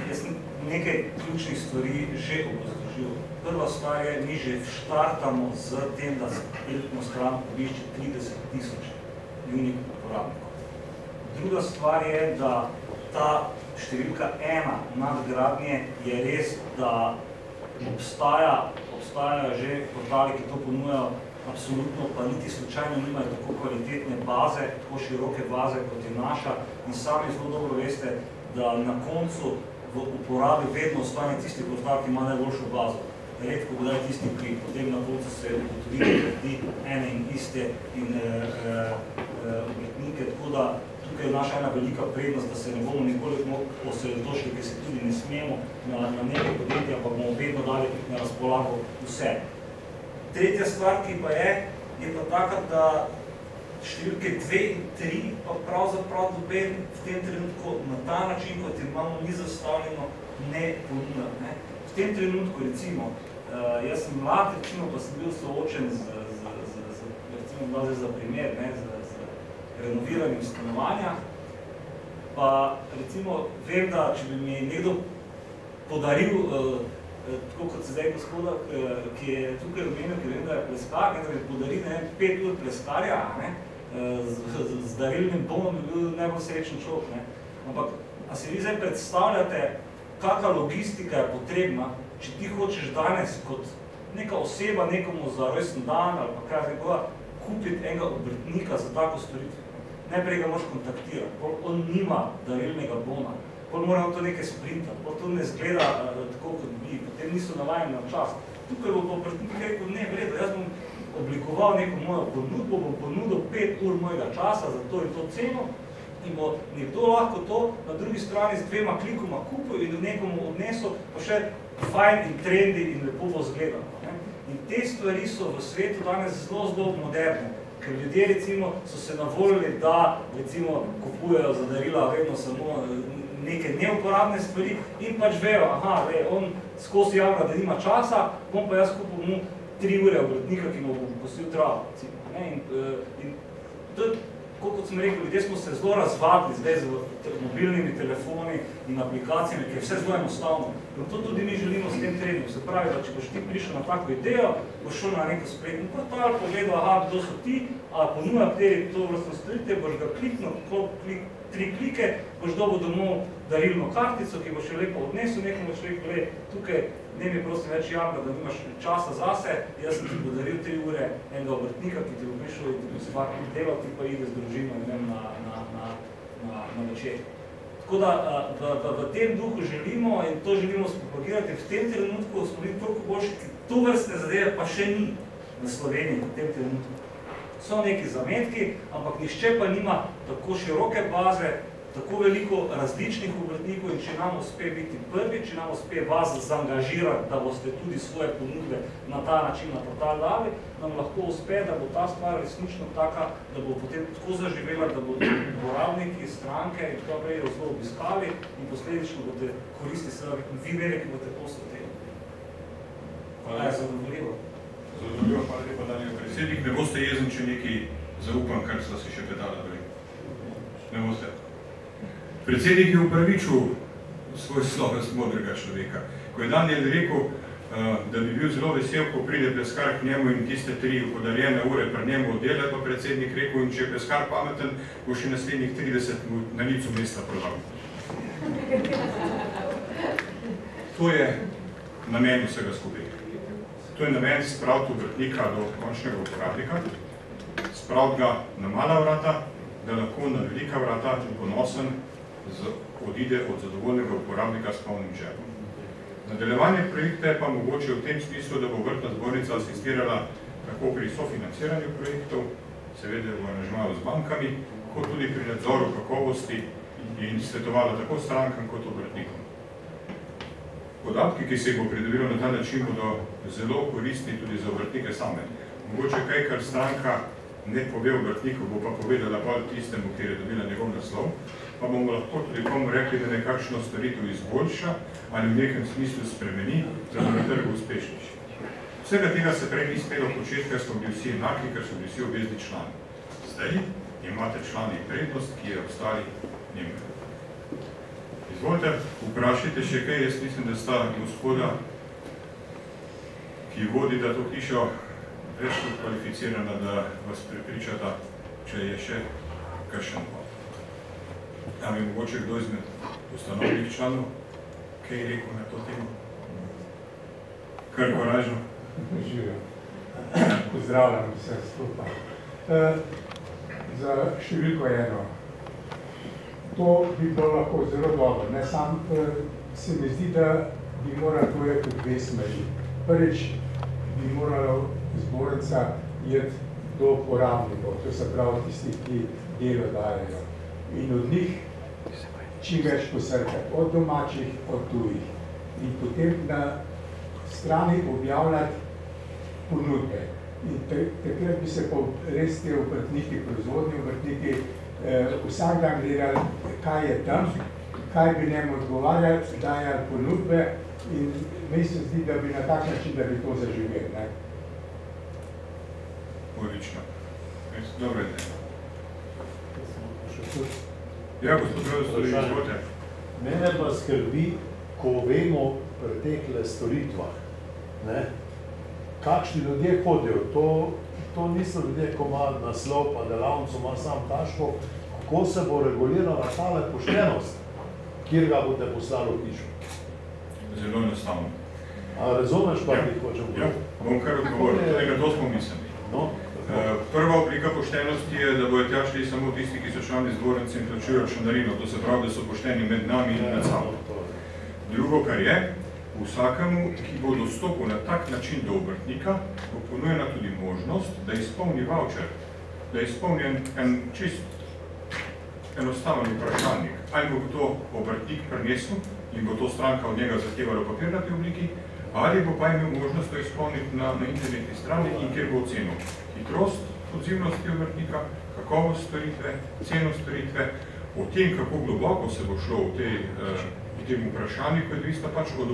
jaz sem nekaj ključnih stvari že obrazložil. Prva stvar je, mi že štartamo z tem, da spletno stran obišče 30 000 unikov uporabnikov. Druga stvar je, da ta številka 1 nadgradnje je res, da obstajajo že portali, ki to ponujajo, absolutno pa niti slučajno nimajo tako kvalitetne baze, tako široke baze, kot je naša. In sami zelo dobro veste, da na koncu v uporabi vedno ostane tisti portal, ki ima najboljšo bazo. Redko kdaj tisti, ki potem na koncu se ugotovi, da gradi ene in iste obrtnike. Tako da tukaj je naša ena velika prednost, da se ne bomo nikoli osredotočili, ker se tudi ne smemo na nekaj podjetja, pa bomo vedno dali na razpolago vse. Tretja stvar, ki pa je pa taka, da številke 2 in 3 pa pravzaprav doben v tem trenutku na ta način, kot imamo mi zastavljeno, ne ponuja. V tem trenutku, recimo, jaz sem mlad, recimo, pa sem bil soočen recimo, za primer, z renoviranjem stanovanja, pa recimo vem, da če bi mi nekdo podaril tako kot se zdaj gospoda, ki je tukaj omenil, ki vem, da je pleskar, da bi podaril 5 ur pleskarja, z darilnim bonom bi bil najbolj srečen človek. Ampak, a si vi zdaj predstavljate, kakva logistika je potrebna, če ti hočeš danes kot neka oseba nekomu za rojsten dan ali pa kaj nekoga kupiti enega obrtnika za tako storitev. Najprej ga moraš kontaktirati, on nima darilnega bona. Pol moramo to nekaj sprintati, pol to ne zgleda tako kot bi, potem niso navajeni na čas. Tukaj bo pa obrtnik rekel, ne, vredo, jaz bom oblikoval neko mojo ponudbo, bom ponudil 5 ur mojega časa za to in to ceno in bo nekdo lahko to na drugi strani z 2 klikoma kupil in nekomu odnesel, pa še fajn in trendi in lepo bo zgledano. In te stvari so v svetu danes zelo moderne, ker ljudje recimo so se navolili, da recimo kupujejo za darila vedno samo neke neuporabne stvari in pač vejo, on skozi javlja, da nima časa, bom pa jaz kupil mu 3 ure obrtnika, ki mu bom posil travo. In kot sem rekel, ljudje smo se zelo razvadili zdaj z mobilnimi telefoni in aplikacijami, ker je vse zelo enostavno. In to tudi mi želimo s tem treningom. Se pravi, da če boš ti prišel na tako idejo, boš šel na neko spletni portal, pogledal, kdo so ti, ponuja kateri to vrstno storitev, boš ga kliknil, 3 klike, boš dobil domov darilno kartico, ki bo še lepo odnesel, nekomu boš rekel, tukaj ne mi prosim več javno, da nimaš časa zase, jaz sem ti podaril 3 ure enega obrtnika, ki ti bo prišel in ti bo stvar delal, ti pa ide z družino na večer. Tako da v tem duhu želimo in to želimo spropagirati. V tem trenutku smo bili toliko boljši, ki to vrstne zadeve pa še ni na Sloveniji v tem trenutku. So neki zametki, ampak nihče pa nima tako široke baze, tako veliko različnih obrtnikov in če nam uspe biti prvi, če nam uspe vas zaangažirati, da boste tudi svoje ponudbe na ta način na portal dali, nam lahko uspe, da bo ta stvar resnično taka, da bo potem tako zaživela, da bodo uporabniki, stranke in tako naprej zelo obiskali in posledično boste koristi seveda vi imeli, ki boste posel tega. Hvala je zadovoljivo. Zadovoljivo, hvala lepa, Daniel predsednik. Ne boste jezen, če nekaj zaupam, kar sta se še petala prej. Ne boste. Predsednik je upravičil svoj sloves modrega človeka. Ko je Daniel rekel, da bi bil zelo vesel, ko pride pleskar k njemu in tiste 3 podarjene ure pri njemu oddelati, pa predsednik rekel, in če je pleskar pameten, bo še naslednjih 30 na licu mesta prodal. To je namen vsega skupaj. To je namen spraviti obrtnika do končnega uporabnika, spraviti ga na mala vrata, da lahko na velika vrata ponosen odide od zadovoljnega uporabnika s polnim žepom. Nadaljevanje projekta je pa mogoče v tem smislu, da bo obrtna zbornica asistirala tako pri sofinanciranju projektov, seveda v aranžmaju z bankami, kot tudi pri nadzoru kakovosti in svetovala tako strankam kot obrtnikom. Podatki, ki se jih bo pridobilo na ta način, bodo zelo koristni tudi za obrtnike same. Mogoče kaj, kar stranka ne pove obrtniku, bo pa povedala pa tistemu, kjer je dobila njegov naslov, pa bomo lahko tudi komu rekli, da nekakšno storitev izboljša ali v nekem smislu spremeni, da bo na trgu uspešnejši. Vsega tega se prej ni spelo početi, ker smo bili vsi enaki, ker so bili vsi obvezni člani. Zdaj imate člani prednost, ki je ostali nimajo. Izvolite, vprašajte še kaj, jaz mislim, da sta gospoda, ki vodita to hišo, več kot kvalificirana, da vas prepričata, če je še kakšen pot. A bi mogoče kdo izmed ustanovnih članov kaj je rekel na to temo? Kar koražno? Živijo. Pozdravljam vse skupaj. Za številko 1. To bi bilo lahko zelo dobro. Ne, sam se mi zdi, da bi morali to je tudi dve smeri. Prvič bi morala zbornica jeti do uporabnikov, to se pravi tistih, ki delo dajejo. In od njih čim več posrkati, od domačih, od tujih. In potem na strani objavljati ponudbe. In takrat bi se pa res te obrtniki, proizvodni obrtniki, vsak dan gledali, kaj je tam, kaj bi nem odgovarjali, dajali ponudbe in mi se zdi, da bi na tak način, da bi to zaživeli. Ne? Odlično. Dobro je. Ja, gospod Rodostor, izvolite. Mene pa skrbi, ko vemo pri tehle storitvah, ne, kakšni ljudje hodijo. To niso ljudje, ko ima naslov, pa delavnico ima sam taško, kako se bo regulirala tale poštenost, kjer ga boste poslali v hišo. Zelo enostavno. A razumeš, pa ti hočem govoriti? Ja, bom kar odgovoril, tega to smo mislili. No, prva oblika poštenosti je, da bojo tja šli samo tisti, ki so člani zbornice in plačujejo članarino, to se pravi, da so pošteni med nami in med sabo. Drugo, kar je, vsakemu, ki bo dostopil na tak način do obrtnika, bo ponujena tudi možnost, da izpolni voucher, da izpolni en čist enostaven vprašalnik. Ali bo to obrtnik prinesel in bo to stranka od njega zahtevala v papirnati obliki, ali bo pa imel možnost to izpolniti na internetni strani in kjer bo ocenil hitrost odzivnosti obrtnika, kakovost storitve, ceno storitve, o tem, kako globoko se bo šlo v tem vprašanju, ko je odvisno pač od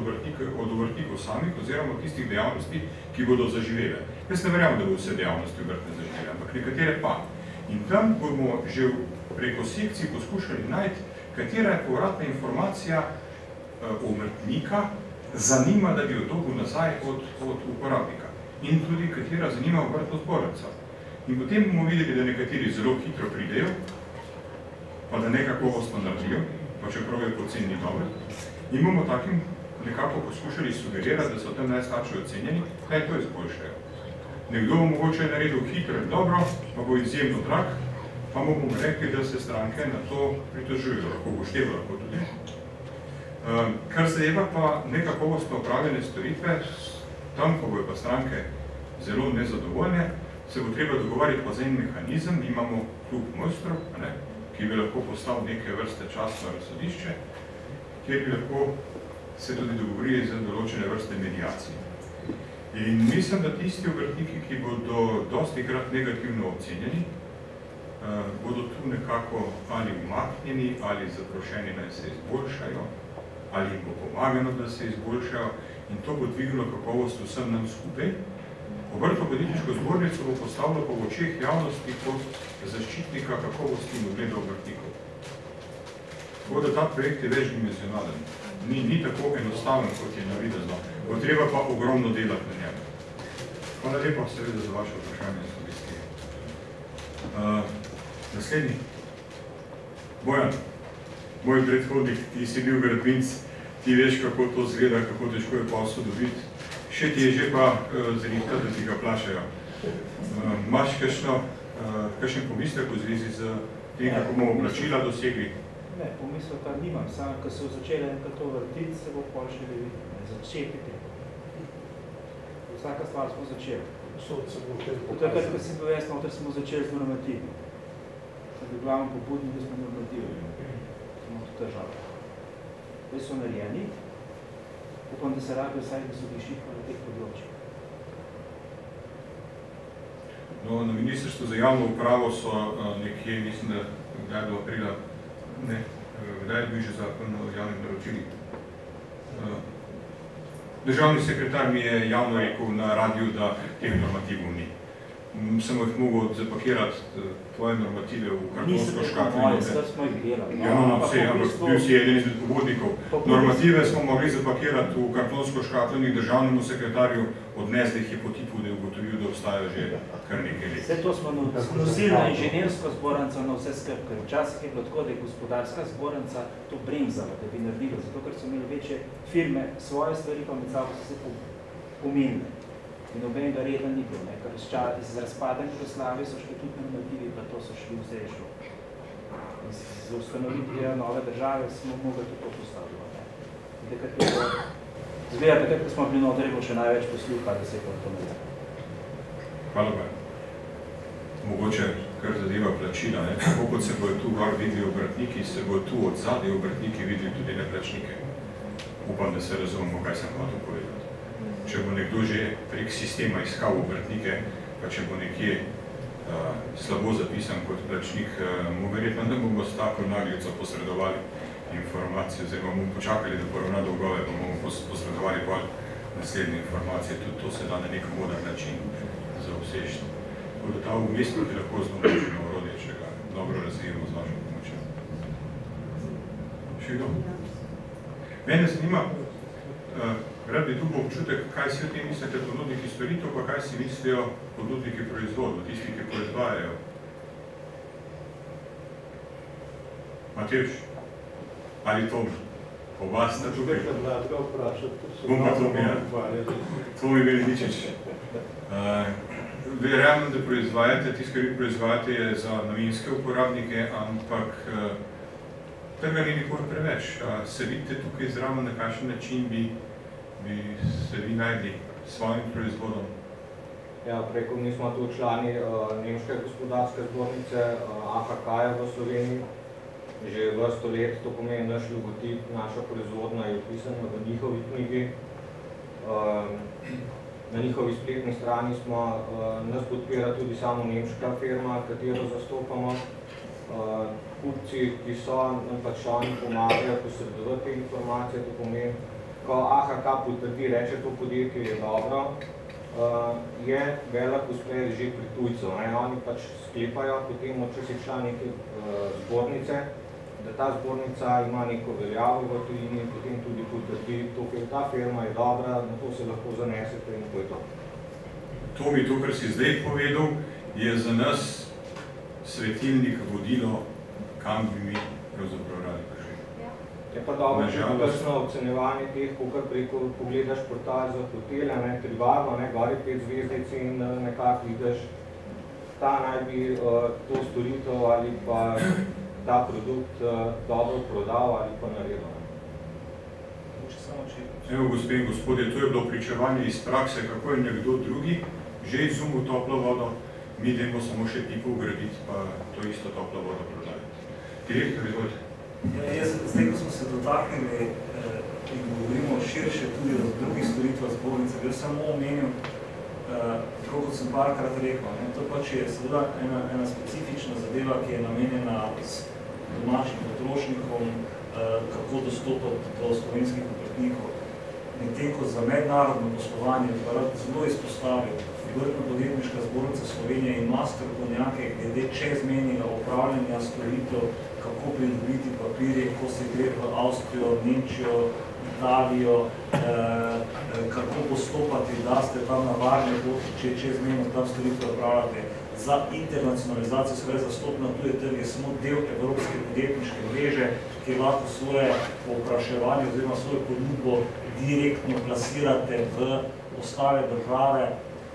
obrtnikov samih oziroma tistih dejavnosti, ki bodo zaživele. Jaz ne verjamem, da bo vse dejavnosti obrtne zaživele, ampak nekatere pa. In tam bomo že preko sekcij poskušali najti, katera je povratna informacija obrtnika zanima, da bi jo dobil nazaj od uporabnika. In tudi, katera zanima obrtno zbornico. In potem bomo videli, da nekateri zelo hitro pridejo, pa da nekakovostno naredijo, pa čeprav je poceni dobro. In bomo takim nekako poskušali sugerirati, da so tam najslabše ocenjeni, naj to izboljšajo. Nekdo bo mogoče naredil hitro in dobro, pa bo izjemno drag, pa bomo rekli, da se stranke na to pritožujejo, lahko bo število, lahko tudi. Kar se je pa nekakovostno opravljene storitve, tam, ko bojo pa stranke zelo nezadovoljne, se bo treba dogovarjati pa za en mehanizem. Imamo klub mojstrov, ki bi lahko postal neke vrste častno razsodišče, kjer bi lahko se tudi dogovorili za določene vrste medijacije. In mislim, da tisti obrtniki, ki bodo dosti krat negativno ocenjeni, bodo tu nekako ali umaknjeni, ali zaprošeni, naj se izboljšajo, ali jim bo pomagano, da se izboljšajo, in to bo dvignilo kakovost vsem nam skupaj. Obrtno-podjetniško zbornico bo postavilo po očeh javnosti kot zaščitnika kakovosti in ugleda obrtnikov. Tako da ta projekt je večdimenzionalen. Ni tako enostaven, kot je navidezno. Bo treba pa ogromno delati na njemu. Hvala lepa seveda za vaše vprašanje in sugestije. Naslednji. Bojan, moj predhodnik, ti si bil gradbinc, ti veš, kako to zgleda, kako težko je posel dobiti. Še ti je že pa zrihta, da ti ga plašajo. Imaš kakšen pomislek v zvezi z tem, kako bomo plačila dosegli? Ne, pomisleka nimam, samo ko so začeli enkrat to vrtiti, se bo pol še videti, začepiti. Vsaka stvar smo začeli. Takrat, ko si bil jaz noter, smo začeli z normativom. Sem bil glavno pobudnik, da smo normativi. Smo to držali. Zdaj so narejeni, upam, da se rabijo vsaj v sodiščih na teh področjih. No, na Ministrstvu za javno upravo so nekje, mislim, da kdaj do aprila, ne, kdaj je bil že zakon o javnih naročilih. Državni sekretar mi je javno rekel na radiju, da teh normativov ni. Samo jih mogel zapakirati tvoje normative v kartonsko škatlo. Ja, no, vse, ampak bil si eden izmed pobudnikov. Normative smo mogli zapakirati v kartonsko škatlo in državnemu sekretarju odnesli jih je po tipu, da je ugotovil, da obstajajo že kar nekaj let. Vse to smo nosili na inženirsko zbornico, na vse skrb, ker včasih je bilo tako, da je gospodarska zbornica to bremzala, da bi naredila, zato ker so imeli večje firme svoje stvari, pa med sabo so se pomenili. In nobenega reda ni bilo, ker z razpadem Jugoslavije so šli tudi normativi, pa to so šli vse šlo. In z ustanovitvijo nove države smo mogli tudi to postavljati. Zgleda, takrat, ko smo bili noter, je bilo še največ posluha, da se je to naredilo. Hvala pa. Mogoče, kar zadeva plačila, tako kot se bojo tu gor videli obrtniki, se bojo tu od zadnje obrtniki videli tudi neplačnike. Upam, da se razumemo, kaj sem hotel povedati. Če bo nekdo že prek sistema iskal obrtnike, pa če bo nekje slabo zapisan kot plačnik, mu verjetno ne bomo s tako naglico posredovali informacije, oziroma bomo počakali, da poravna dolgove, pa bomo posredovali bolj naslednje informacije. Tudi to se da na nek moder način zaobsežiti. Tako da ta vmestnik je lahko zelo možno orodje, če ga dobro razvijemo z vašo pomočjo. Še kdo? Mene zanima, rad bi dobil občutek, kaj si o tem mislite ponudniki storitev, pa kaj si mislijo ponudniki proizvodov, tisti, ki proizvajajo. Matevž, ali Tom? Oba sta tukaj. Bom pa Tom, ja. Tomi Veliničič. Verjamem, da proizvajate, tisti, ki vi proizvajate, je za namenske uporabnike, ampak tega ni nikoli preveč. Se vidite tukaj zraven, na kakšen način bi se vi najdli s svojim proizvodom? Ja, preko mi smo tu člani Nemške gospodarske zbornice, AHK-ja v Sloveniji. Že vrsto let, to pomeni naš logotip, naša proizvodna je opisana v njihovi knjigi. Na njihovi spletni strani smo, nas podpira tudi samo nemška firma, katero zastopamo. Kupci, ki so, pač oni pomagajo posredovati te informacije, to pomeni, ko AHK potrdi, reče, to podjetje je dobro, je velik uspeh že pri tujcu. Oni pač sklepajo potem, če si član neke zbornice, da ta zbornica ima neko veljavo v tujini in potem tudi potrdi, ta firma je dobra, na to se lahko zanesete in to je to. Tomi, to, kar si zdaj povedal, je za nas svetilnik vodilo, kam bi mi pravzaprav radi prišli. Je pa dobro, če kakšno ocenjevanje teh, ko preko pogledaš portal za hotele, Trivago, gori 5 zvezdic in nekako vidiš, ta naj bi to storitev ali pa ta produkt dobro prodal ali pa naredil. Evo, gospe in gospodje, to je bilo pričevanje iz prakse, kako je nekdo drugi že izumil toplo vodo, mi dajmo samo še pipo ugraditi, pa to isto toplo vodo prodajati. Direktor, izvolite. Zdaj, ko smo se dotaknili in govorimo širše tudi o drugih storitvah zbornice, bi samo omenil, tako kot sem parkrat rekel, to pač je seveda ena specifična zadeva, ki je namenjena s domačim potrošnikom, kako dostopati do slovenskih obrtnikov. Medtem ko za mednarodno poslovanje pa rad zelo izpostavil, Obrtno-podjetniška zbornica Slovenije ima strokovnjake glede čezmejnega upravljanja storitev, kako pridobiti papirje, ko se gre v Avstrijo, Nemčijo, Italijo, kako postopati, da ste tam na varni poti, če čezmejno tam storitev upravljate. Za internacionalizacijo svoje zastopne tuje trge smo del Evropske podjetniške mreže, ki lahko svoje povpraševanje oziroma svojo ponudbo direktno plasirate v ostale države,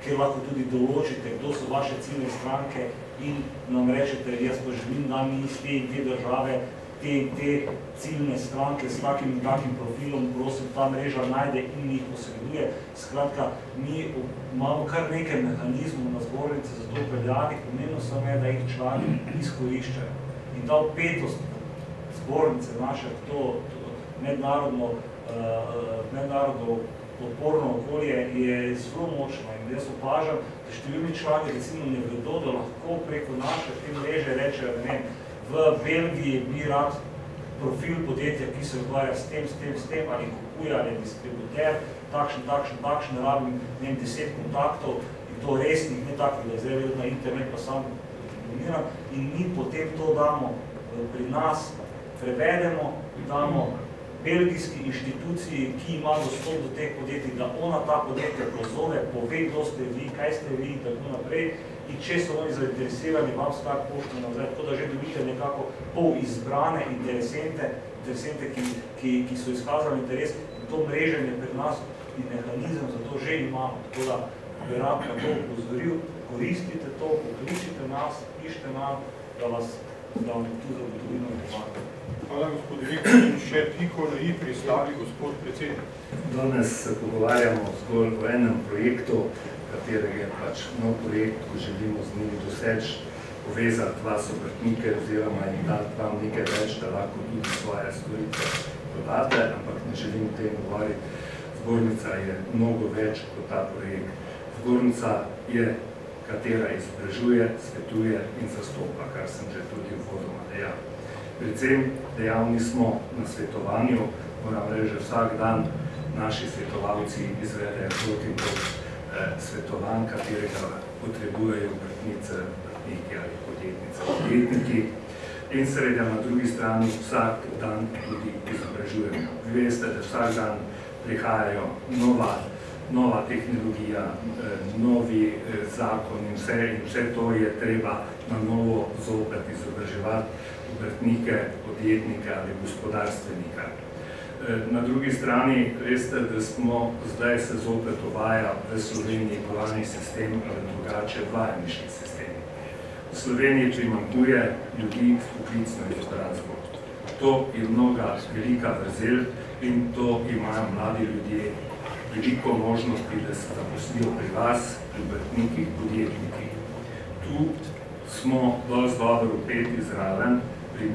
kjer lahko tudi določite, kdo so vaše ciljne stranke in nam rečete, jaz pa želim, da mi iz te in te države, te in te ciljne stranke s takim in takim profilom, prosim, ta mreža najde in jih posreduje. Skratka, mi imamo kar nekaj mehanizmov na zbornici za to peljanih, pomembno samo je, da jih člani izkoriščajo. In ta vpetost zbornice naše, to mednarodno mednarodno podporno okolje je zelo močno in jaz opažam, da številni člani recimo ne vedo, da lahko preko naše te mreže rečejo, ne vem, v Belgiji bi rad profil podjetja, ki se ukvarja s tem, ali kupuje, ali distributer, takšen, rabim, ne vem, 10 kontaktov in to resnih, ne takih, da zdaj vedo na internet, pa sam dominiram in mi potem to damo pri nas, prevedemo, damo belgijski inštituciji, ki ima dostop do teh podjetij, da ona ta podjetja pozove, pove, kdo ste vi, kaj ste vi in tako naprej. In če so oni zainteresirani, vam skar pošto nazaj, tako da že dobite nekako pol izbrane interesente, ki so izkazali interes. To mreženje pri nas in mehanizem za to že imamo. Tako da bi rad na to upozoril, koristite to, pokličite nas, pišite nam, da vam tu zagotovimo informacijo. Hvala, gospod direktor. In še piko na i pristavi, gospod predsednik. Danes se pogovarjamo zgolj o enem projektu, katerega je pač nov projekt, ko želimo z njimi doseči, povezati vas obrtnike oziroma jim dati vam nekaj več, da lahko tudi svoje storitve dodate, ampak ne želim o tem govoriti. Zbornica je mnogo več kot ta projekt. Zbornica je, katera izobražuje, svetuje in zastopa, kar sem že tudi uvodoma dejal. Predvsem dejavni smo na svetovanju, moram reči, že vsak dan naši svetovalci izvedejo proti svetovanj, katerega potrebujejo obrtnice, obrtniki ali podjetniki. In seveda na drugi strani vsak dan tudi izobražujemo. Vi veste, da vsak dan prihajajo nova tehnologija, novi zakon in vse to je treba na novo zopet izobraževati obrtnike, podjetnike ali gospodarstvenika. Na drugi strani, veste, da smo zdaj se zopet uvaja v Sloveniji dualni sistem ali drugače vajeniški sistem. V Sloveniji primanjkuje ljudi s poklicno izobrazbo. To je mnoga velika vrzel in to imajo mladi ljudje veliko možnosti, da se zaposlijo pri vas, pri obrtnikih, podjetnikih. Tu smo dosti dobro upeti zraven pri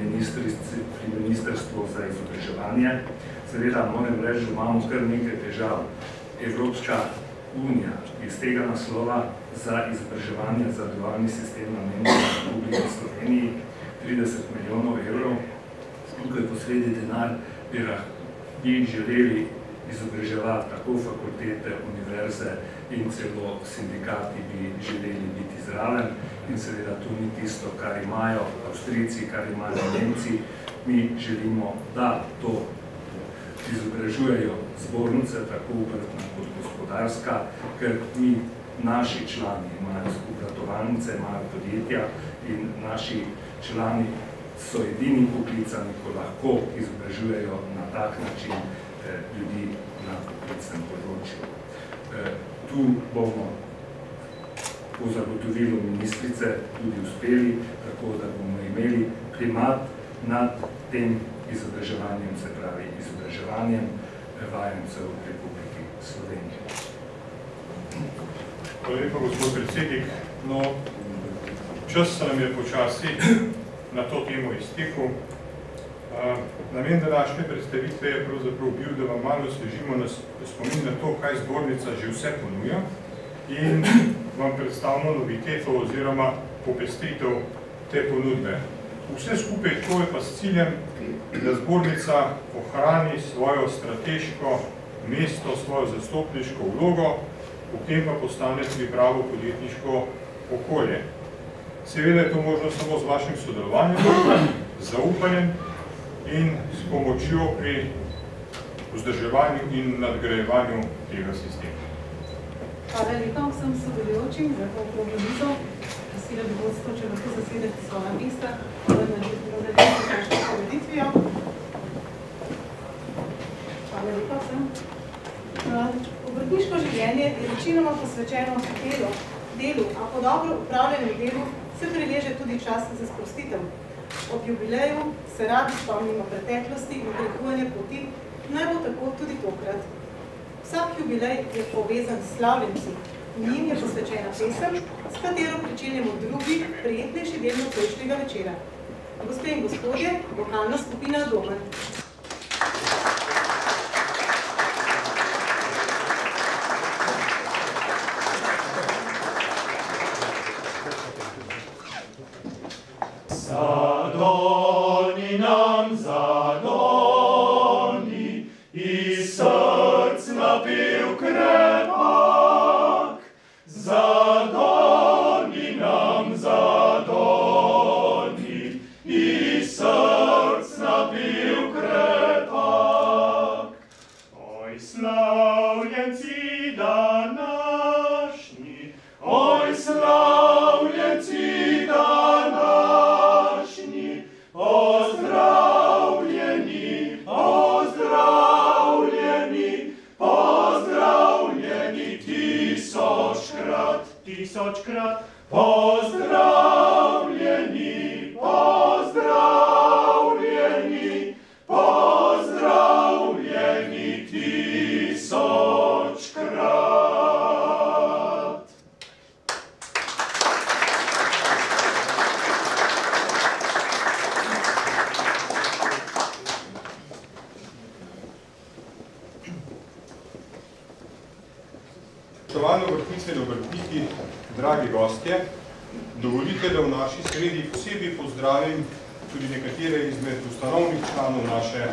Ministrstvu za izobraževanje. Seveda moram reči, da imamo kar nekaj težav. Evropska unija iz tega naslova za izobraževanje za dualni sistem namenila Republiki Sloveniji 30 milijonov evrov. Tukaj posredi denar bi želeli izobraževati tako fakultete, univerze in celo sindikati bi želeli biti zraven. In seveda to ni tisto, kar imajo Avstrijci, kar imajo Nemci. Mi želimo, da to izobražujejo zbornice, tako obrtna kot gospodarska, ker mi, naši člani imajo obratovalnice, imajo podjetja in naši člani so edini poklicani, ko lahko izobražujejo na tak način ljudi na poklicnem področju. Tu bomo po zagotovilu ministrice tudi uspeli, tako da bomo imeli primat nad tem izobraževanjem, se pravi izobraževanjem vajencev v Republiki Sloveniji. Hvala lepa, gospod predsednik. No, čas se nam je počasi na to temo iztekel. Namen današnje predstavitve je pravzaprav bil, da vam malo osvežimo spomin na to, kaj zbornica že vse ponuja in vam predstavimo noviteto oziroma popestritev te ponudbe. Vse skupaj to je pa s ciljem, da zbornica ohrani svojo strateško mesto, svojo zastopniško vlogo, v tem pa postane tudi pravo podjetniško okolje. Seveda je to možno samo z vašim sodelovanjem, zaupanjem in s pomočjo pri vzdrževanju in nadgrajevanju tega sistema. Hvala lepa vsem sodelujočim za to okroglo mizo. Prosila bi vodstvo, če lahko zasedete svoja mesta, da nadaljujemo s našo poveditvijo. Hvala lepa vsem. Obrtniško življenje je večinoma posvečeno delu, a po dobro upravljenem delu se prileže tudi čas za sprostitev. Ob jubileju se radi spomnimo preteklosti in prehujanja poti, naj bo tako tudi tokrat. Vsak jubilej je povezan s slavljenci. Njim je posvečena pesem, s katero pričenjamo drugi, prijetnejši del nocojšnjega večera. Gospe in gospodje, vokalna skupina Domen. Zadoni nam, zadoni, iz src napiv krepak. Zadoni nam, zadoni, iz src napiv krepak. Oj, slavljenci današnji, oj, slavljenci današnji, pozdravljeni, pozdravljeni, pozdravljeni tisočkrat, tisočkrat, pozdravljeni, pozdravljeni, pozdravljeni tisočkrat. Spoštovane obrtnice in obrtniki, dragi gostje, dovolite, da v naši sredi posebej pozdravim tudi nekatere izmed ustanovnih članov naše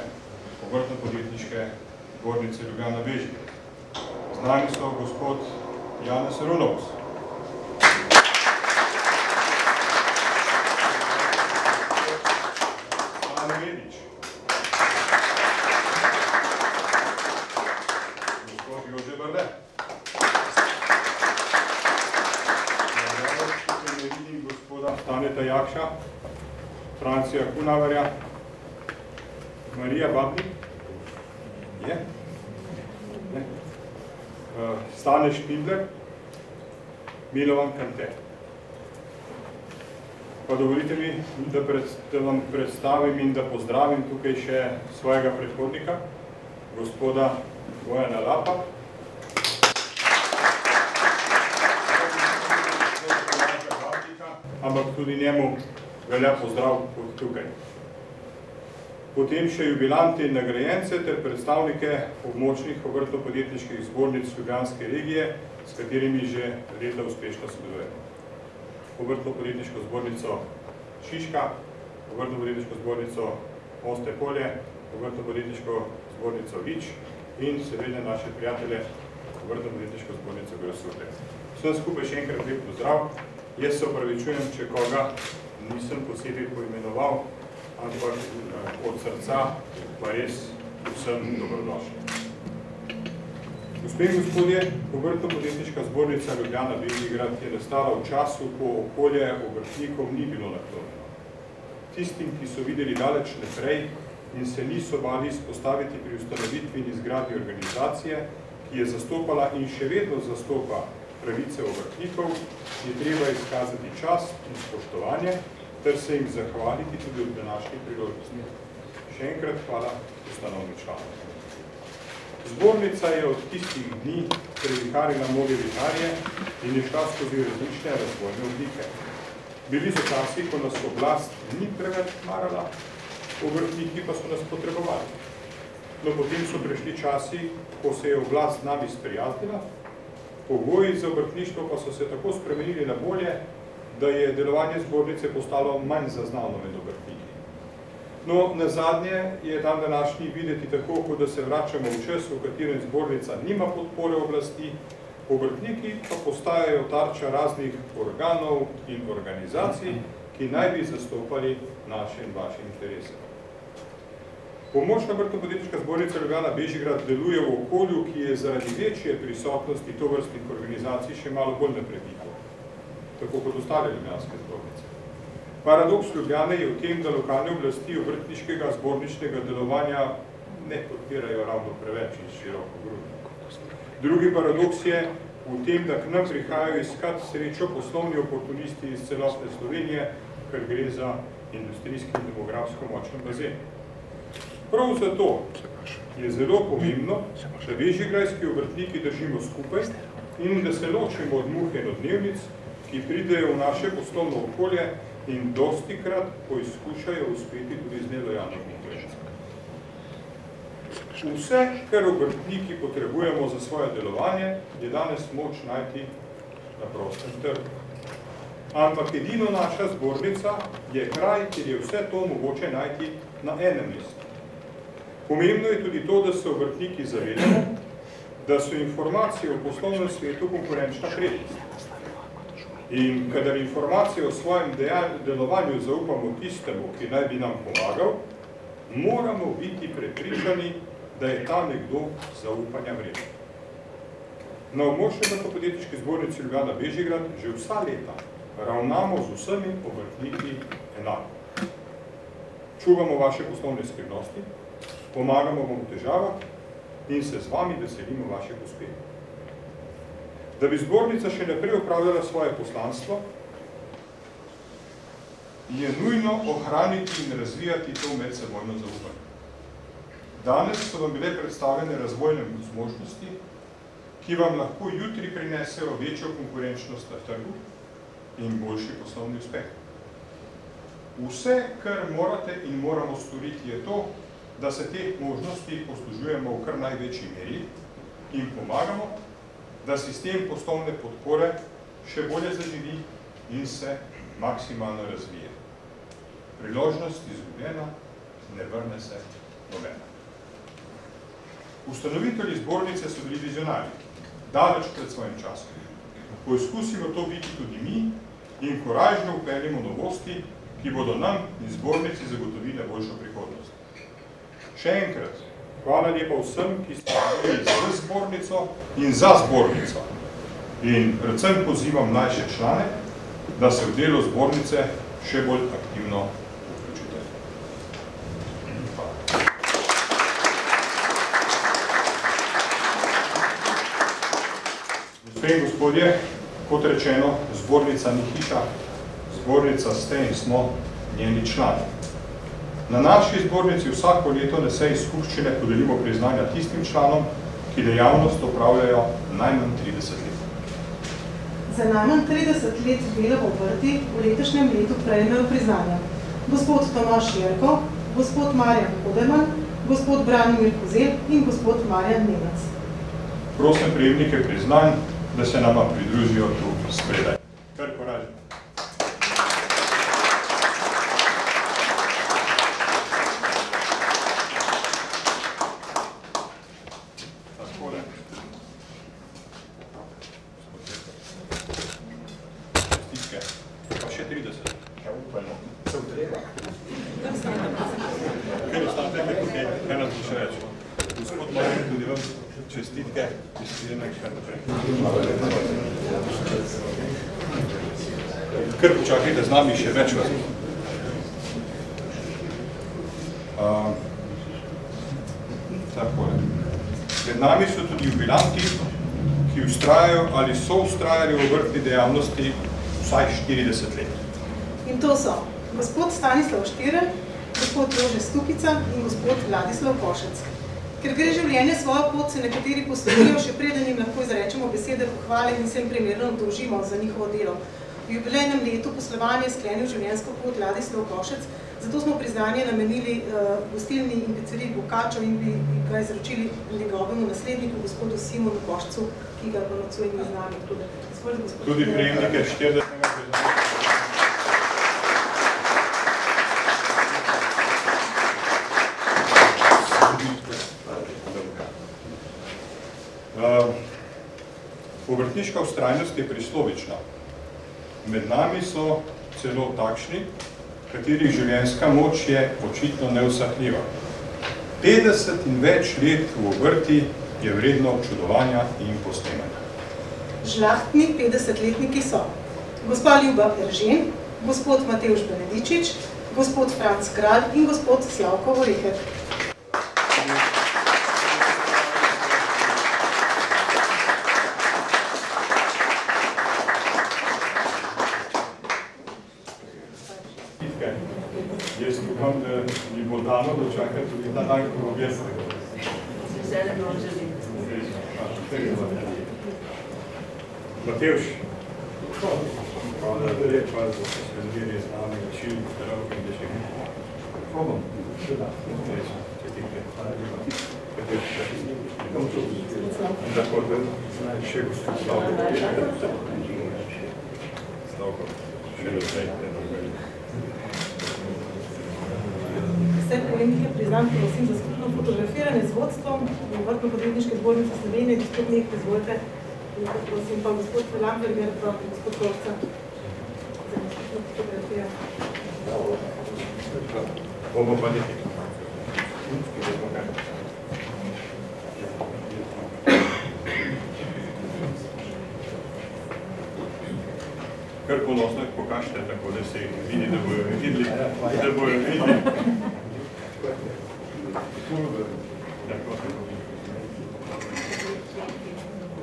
obrtno-podjetniške zbornice Ljubljana Bežigrad. Z nami so gospod Janez Runovc, Ana Medič, gospod Jože Brde, gospoda Staneta Jakša, Francija Kunavarja, Marija Babnik, je? Ne? Stane Špindler, Milovan Kante. Pa dovolite mi, da vam predstavim in da pozdravim tukaj še svojega predhodnika, gospoda Bojana Lapa, ampak tudi njemu velja pozdrav tukaj. Potem še jubilante in nagrajence ter predstavnike območnih obrtno-podjetniških zbornic Ljubljanske regije, s katerimi že leta uspešno sodelujemo. Obrtno-podjetniško zbornico Šiška, obrtno-podjetniško zbornico Moste Polje, obrtno-podjetniško zbornico Vič in seveda naše prijatelje obrtno-podjetniško zbornico Grosutle. Vsem skupaj še enkrat lep pozdrav. Jaz se opravičujem, če koga nisem posebej poimenoval, ampak od srca pa res vsem dobrodošli. Gospe in gospodje, obrtno-podjetniška zbornica Ljubljana Bežigrad je nastala v času, ko okolje obrtnikov ni bilo naklonjeno. Tistim, ki so videli daleč naprej in se niso bali izpostaviti pri ustanovitvi in izgradnji organizacije, ki je zastopala in še vedno zastopa pravice obrtnikov, je treba izkazati čast in spoštovanje, ter se jim zahvaliti tudi od današnjih priložnosti. Še enkrat hvala ustanovnim članom. Zbornica je od tistih dni previharila mnoge viharje in je šla skozi različne razvojne oblike. Bili so časi, ko nas oblast ni preveč marala, obrtniki pa so nas potrebovali. No, potem so prišli časi, ko se je oblast z nami sprijaznila, pogoji za obrtništvo pa so se tako spremenili na bolje, da je delovanje zbornice postalo manj zaznavno med obrtniki. No, nazadnje je dan današnji videti tako, kot da se vračamo v čas, v katerem zbornica nima podpore oblasti, obrtniki pa postajajo tarča raznih organov in organizacij, ki naj bi zastopali naše in vaše interese. Pomočna obrtno-podjetniška zbornica Ljubljana Bežigrad deluje v okolju, ki je zaradi večje prisotnosti tovrstnih organizacij še malo bolj napredito, tako kot ostale ljubljanske zbornice. Paradoks Ljubljane je v tem, da lokalne oblasti obrtniškega zborničnega delovanja ne podpirajo ravno preveč in široko grudno. Drugi paradoks je v tem, da k nam prihajajo iskat srečo poslovni oportunisti iz celotne Slovenije, ker gre za industrijski in demografsko močen bazen. Prav zato je zelo pomembno, da bežigrajski obrtniki držimo skupaj in da se ločimo od muhe in od dnevnic, ki pridejo v naše poslovno okolje in dostikrat poizkušajo uspeti tudi z nelojalno konkurenco. Vse, kar obrtniki potrebujemo za svoje delovanje, je danes moč najti na prostem trgu. ampak edino naša zbornica je kraj, kjer je vse to mogoče najti na enem mestu. Pomembno je tudi to, da se obrtniki zavedamo, da so informacije o poslovnem svetu konkurenčna prednost. In kadar informacije o svojem delovanju zaupamo tistemu, ki naj bi nam pomagal, moramo biti prepričani, da je ta nekdo zaupanja vreden. Na območju Obrtno-podjetniške zbornice Ljubljana Bežigrad že vsa leta ravnamo z vsemi obrtniki enako. Čuvamo vaše poslovne skrivnosti, pomagamo vam v težavah in se z vami veselimo vaših uspehov. Da bi zbornica še naprej upravljala svoje poslanstvo, je nujno ohraniti in razvijati to medsebojno zaupanje. Danes so vam bile predstavljene razvojne zmožnosti, ki vam lahko jutri prinesejo večjo konkurenčnost na trgu in boljši poslovni uspeh. Vse, kar morate in moramo storiti, je to, da se teh možnosti poslužujemo v kar največji meri in pomagamo, da sistem poslovne podpore še bolje zaživi in se maksimalno razvije. Priložnost izgubljena, ne vrne se nobena. Ustanovitelji zbornice so bili vizionarji, daleč pred svojim časom. Poizkusimo to biti tudi mi in korajžno vpeljimo novosti, ki bodo nam in zbornici zagotovile boljšo prihodnost. Še enkrat, hvala lepa vsem, ki ste bili z zbornico in za zbornico. In predvsem pozivam mlajše člane, da se v delo zbornice še bolj aktivno vključite. Hvala. Gospe in gospodje, kot rečeno, zbornica ni hiša, zbornica ste in smo njeni člani. Na naši zbornici vsako leto na seji skupščine podelimo priznanja tistim članom, ki dejavnost opravljajo najmanj 30 let. Za najmanj 30 let dela v obrti v letošnjem letu prejmejo priznanja gospod Tomaž Jerko, gospod Marjan Kodeman, gospod Branimir Kozel in gospod Marjan Nemec. Prosim prejemnike priznanj, da se nama pridružijo tu spredaj. Kar poražimo. Kar počakajte z nami še več vas. Med nami so tudi jubilanti, ki ustrajajo ali so ustrajali v obrtni dejavnosti vsaj 40 let. In to so gospod Stanislav Štirer, gospod Jože Stupica in gospod Vladislav Košec. Ker gre življenje svojo pot, se nekateri poslovijo, še preden jim lahko izrečemo besede pohvale in se jim primerno dolžimo za njihovo delo. V jubilejnem letu poslovanja sklenil življenjsko pot Vladislav Košec, zato smo priznanje namenili gostilni in pizzeriji Bokačo in bi ga izročili njegovemu nasledniku, gospodu Simonu Košcu, ki ga pa nocuje ni z nami. Tudi prejemnike 40. priznanja. Obrtniška vztrajnost je prislovična. Med nami so celo takšni, katerih življenjska moč je očitno neusahljiva. 50 in več let v obrti je vredno občudovanja in posnemanja. Žlahtni 50-letniki so gospa Ljuba Eržen, gospod Matevž Benedičič, gospod Franc Kralj in gospod Slavko Voreker. Jaz upam, da mi bo dano dočakati tudi ta dan, ko bo objezno. Matevž, hvala lepa za sodelovanje z nami, čil, zdrav in da še nekaj. Probam. Čestitke. Tako da še gospod Slavko. Slavko. Vse prejemnike priznam, prosim, za skupno fotografiranje z vodstvom Obrtno-podjetniške zbornice Slovenije, gospod Nek, izvolite, prosim, pa gospod Lamberger, pa gospod Kovca, za skupno fotografiranje. Bomo pa nekaj. Kar ponosno jih pokažite, tako da se jih vidi, da bojo videli.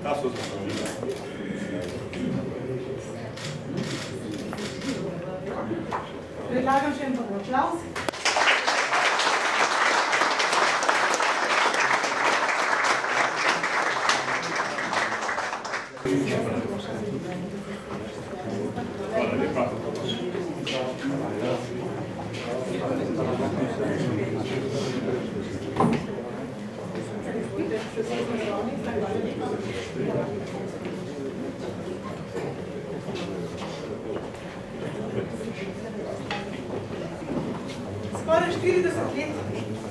Ta so zaslovila. Predlagam še en pa aplavz. Hvala lepa. Skoraj 40 let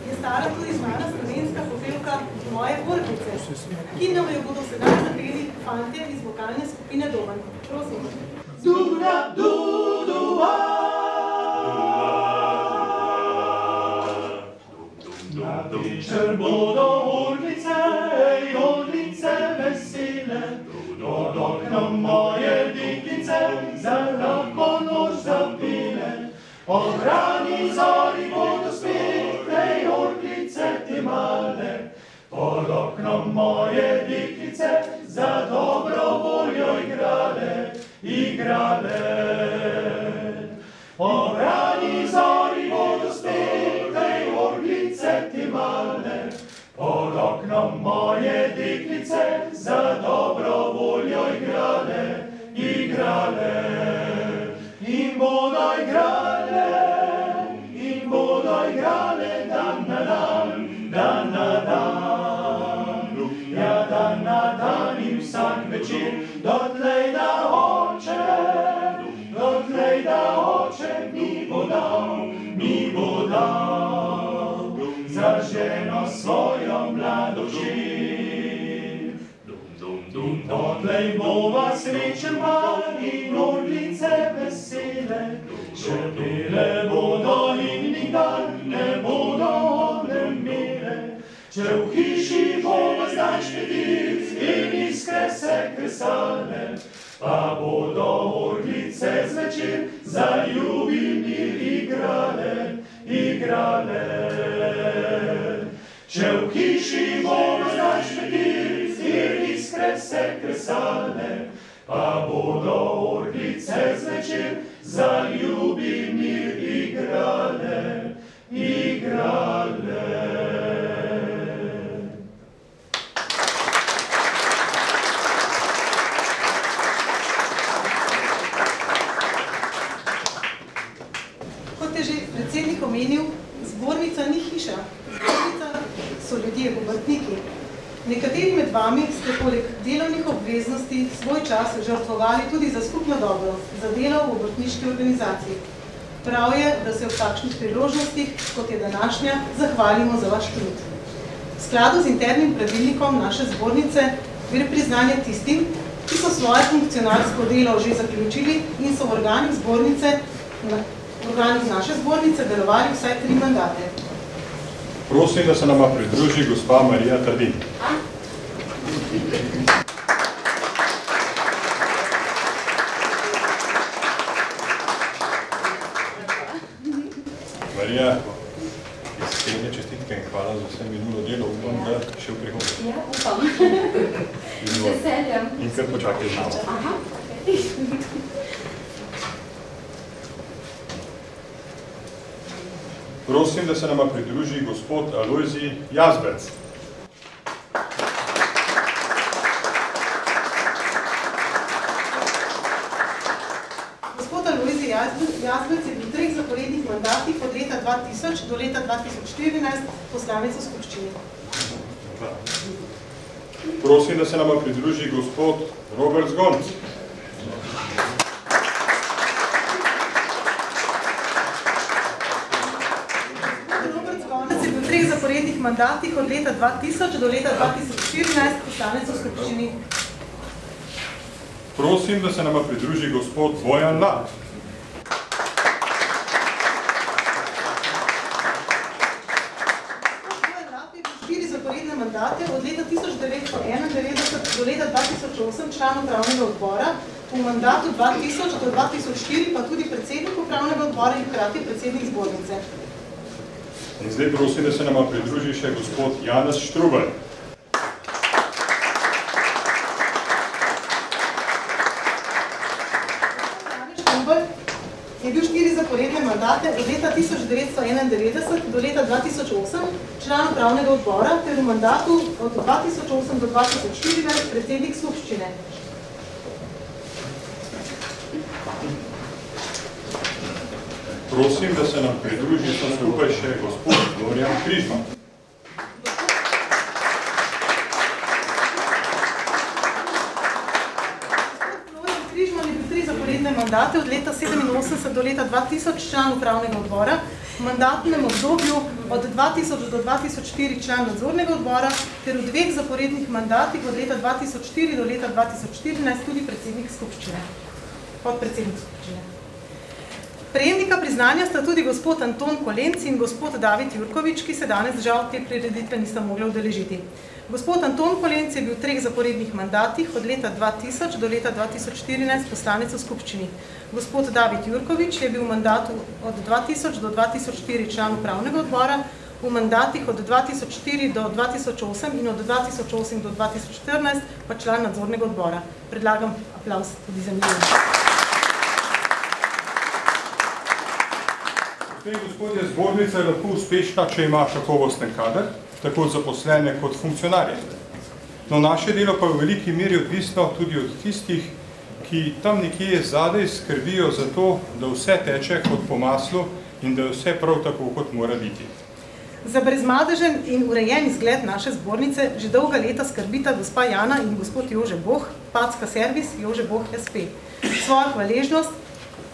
je stara tudi znana slovenska popevka Moje vrtnice, ki nam jo bodo sedaj zapeli fantje iz vokalne skupine Doban. Prosim. Dura, dudua. Na večer bodo orlice vesele, pod oknom moje deklice za lahko noč zapile. Ob rani zori bodo spet tej orlice te male, pod oknom moje deklice za dobro voljo igrale. Ob rani zori bodo spet tej orlice te male, pod oknom moje deklice za dobro voljo igrale. In bodo igrale, dan na dan, ja, dan na dan in vsak večer, dotlej da hoče mi bo dal za ženo svojo mlado hčer. In dotlej bova srečen par in orlice vesele, čepele bodo in nikdar ne bodo odnemele. Če v hiši bova zdaj špetic in iskre se kresale, pa bodo orlice zvečer za ljubimir igrale. Če v hiši bova zdaj špetic in iskre se kresale, pa bodo orlice zvečer za ljubimir igrale. Kot je že predsednik omenil, zbornica ni hiša. Zbornica so ljudje, obrtniki. Nekateri med vami ste poleg delovnih obveznosti svoj čas žrtvovali tudi za skupno dobro, za delo v obrtniški organizaciji. Prav je, da se v takšnih priložnostih, kot je današnja, zahvalimo za vaš trud. V skladu z internim pravilnikom naše zbornice gre priznanje tistim, ki so svoje funkcionarsko delo že zaključili in so v organih naše zbornice delovali vsaj 3 mandate. Prosim, da se nama pridruži gospa Marija Trdin. Marija, iskrene čestitke in hvala za vse minulo delo. Upam, da še v prihodnje. Ja, upam. Veseljem. In kar počakaj z nami. Aha. Prosim, da se nama pridruži gospod Alojzij Jazbec. Gospod Alojzij Jazbec je bil v 3 zaporednih mandatih od leta 2000 do leta 2014 poslanec v skupščini. Prosim, da se nama pridruži gospod Robert Zgonc. mandatih od leta 2000 do leta 2014 poslanec v skupščini. Prosim, da se nama pridruži gospod Bojan Lad. Bojan Lad je bil 4 zaporedne mandate od leta 1991 do leta 2008 član upravnega odbora, v mandatu 2000 do 2004 pa tudi predsednik upravnega odbora in hkrati predsednik zbornice. In zdaj prosim, da se nama pridruži še gospod Janez Štrubel. Je bil 4 zaporedne mandate od leta 1991 do leta 2008 član upravnega odbora ter v mandatu od 2008 do 2014 predsednik skupščine. Prosim, da se nam pridruži skupaj še gospod Florian Križman. Florian Križman je bil 3 zaporedne mandate od leta 1987 do leta 2000 član upravnega odbora, v mandatnem obdobju od 2000 do 2004 član nadzornega odbora ter v 2 zaporednih mandatih od leta 2004 do leta 2014 tudi predsednik skupščine, podpredsednik skupščine. Prejemnika priznanja sta tudi gospod Anton Kolenc in gospod David Jurkovič, ki se danes žal te prireditve nista mogli udeležiti. Gospod Anton Kolenc je bil v 3 zaporednih mandatih od leta 2000 do leta 2014 poslanec v skupščini. Gospod David Jurkovič je bil v mandatu od 2000 do 2004 član upravnega odbora, v mandatih od 2004 do 2008 in od 2008 do 2014 pa član nadzornega odbora. Predlagam aplavz tudi za njih. Gospodje, zbornica je lahko uspešna, če ima kakovosten kader, tako zaposlene kot funkcionarje. No, naše delo pa v veliki meri odvisno tudi od tistih, ki tam nekje zadaj skrbijo za to, da vse teče kot po maslu in da je vse prav tako, kot mora biti. Za brezmadežen in urejen izgled naše zbornice že dolga leta skrbita gospa Jana in gospod Jože Boh, Packa servis Jože Boh SP. Svojo hvaležnost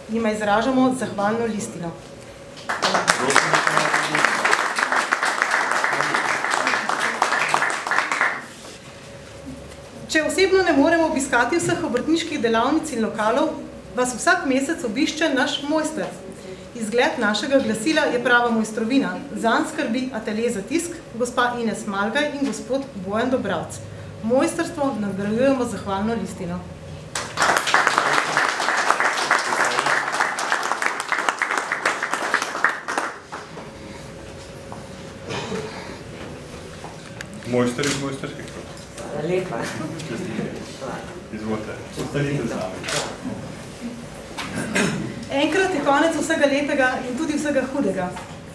jima izražamo z zahvalno listino. Če osebno ne moremo obiskati vseh obrtniških delavnic in lokalov, vas vsak mesec obišče naš mojster. Izgled našega glasila je prava mojstrovina. Zanj skrbi atelje za tisk, gospa Ines Malgaj in gospod Bojan Dobravc. Mojstrstvo nagrajujemo z zahvalno listino. Mojster iz mojsterskih krog. Lepa. Izvolite, ostanite z nami. Enkrat je konec vsega lepega in tudi vsega hudega.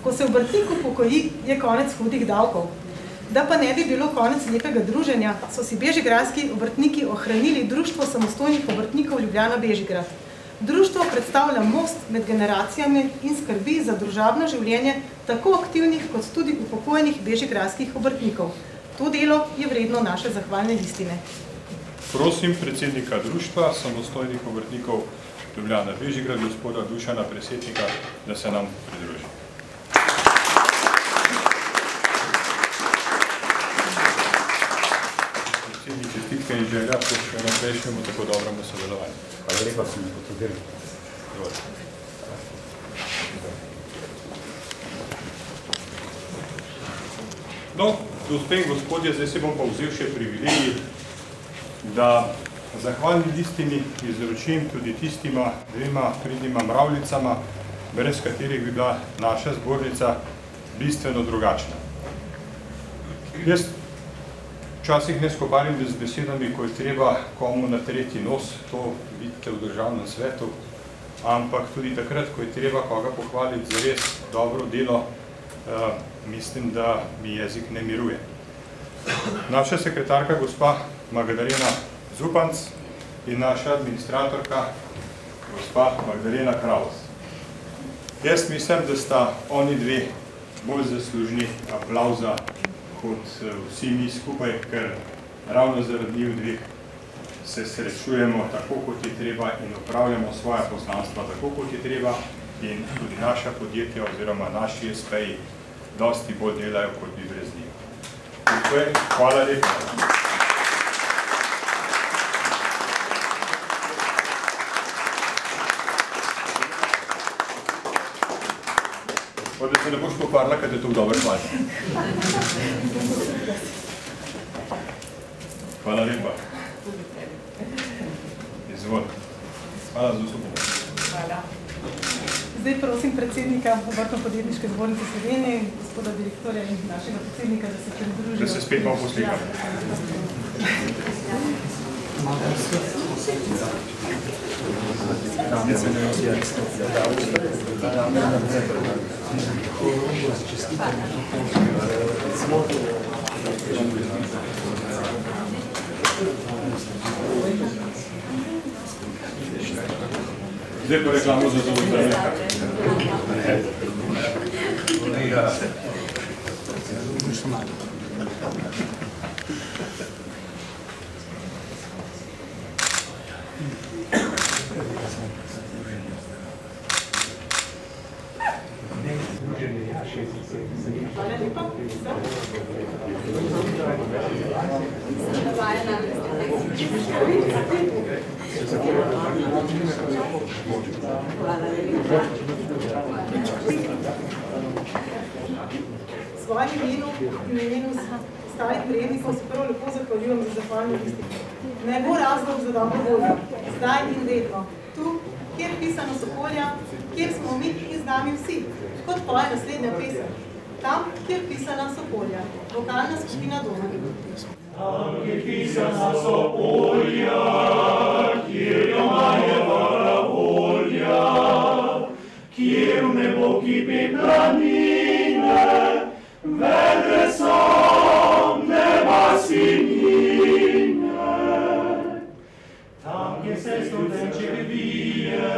Ko se obrtnik upokoji, je konec hudih davkov. Da pa ne bi bilo konec lepega druženja, so si bežigrajski obrtniki ohranili Društvo samostojnih obrtnikov Ljubljana Bežigrad. Društvo predstavlja most med generacijami in skrbi za družabno življenje tako aktivnih kot tudi upokojenih bežigrajskih obrtnikov. To delo je vredno naše zahvalne listine. Prosim predsednika Društva samostojnih obrtnikov Ljubljana Bežigrad, gospoda Dušana Presetnika, da se nam pridruži. Predsednik, čestitke in želja po še naprejšnjemu tako dobremu sodelovanju. Hvala lepa, sem potrdil. No, gospe in gospodje, zdaj se bom pa vzel še privilegij, da zahvalni listini izročim tudi tistima 2 pridnima mravljicama, brez katerih bi bila naša zbornica bistveno drugačna. Jaz včasih ne skobarim z besedami, ko je treba komu natreti nos, to vidite v državnem svetu, ampak tudi takrat, ko je treba koga pohvaliti za res dobro delo, mislim, da mi jezik ne miruje. Naša sekretarka, gospa Magdalena Zupanc, in naša administratorka, gospa Magdalena Kraus. Jaz mislim, da sta oni 2 bolj zaslužni aplavza kot vsi mi skupaj, ker ravno zaradi njih 2 se srečujemo tako, kot je treba in upravljamo svoja poslanstva tako, kot je treba in tudi naša podjetja oziroma naši SP-ji dosti bolj delajo, kot bi brez njih. Hvala lepa. Da se ne boš pokvarila, kad je to dobro hvala. Hvala lepa. Izvod. Hvala za vso pomoč. Hvala. Zdaj prosim predsednika Obrtno-podjetniške zbornice Slovenije, gospoda direktorja in našega predsednika, da se pridružijo. Da se spet malo poslikam. Zdaj pa reklamo za zauzdravnika. Hvala lepa. V svojem imenu in imenu ostalih prejemnikov se prav lepo zahvaljujem za zahvalno listi. Ne bo razlog za dobro voljo, zdaj in vedno. Tu, kjer pisano Sokolja, kjer smo mi in z nami vsi, kot poje naslednja pesem. Tam, kjer pisana Sokolja, vokalna skupina Doma. Tam, kjer pisana Sokolja, kjer jo majeva volja, kjer v nebo kipi planine, vedre so neba sinine. Tam, kjer se studenček vije,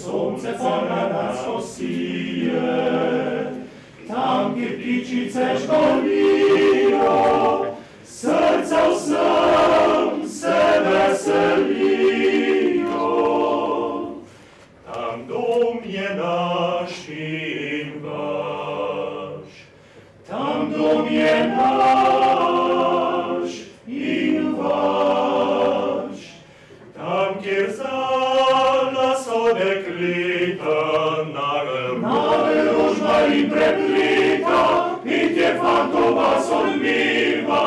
sonce pa na nas osije, tam, kjer ptičice školijo, srca vsem se veselijo. Tam dom je naš in vaš, tam dom je naš in vaš, tam, kjer zala so dekleta, nagel rožna in prepleta, pitje fantova se odmiva,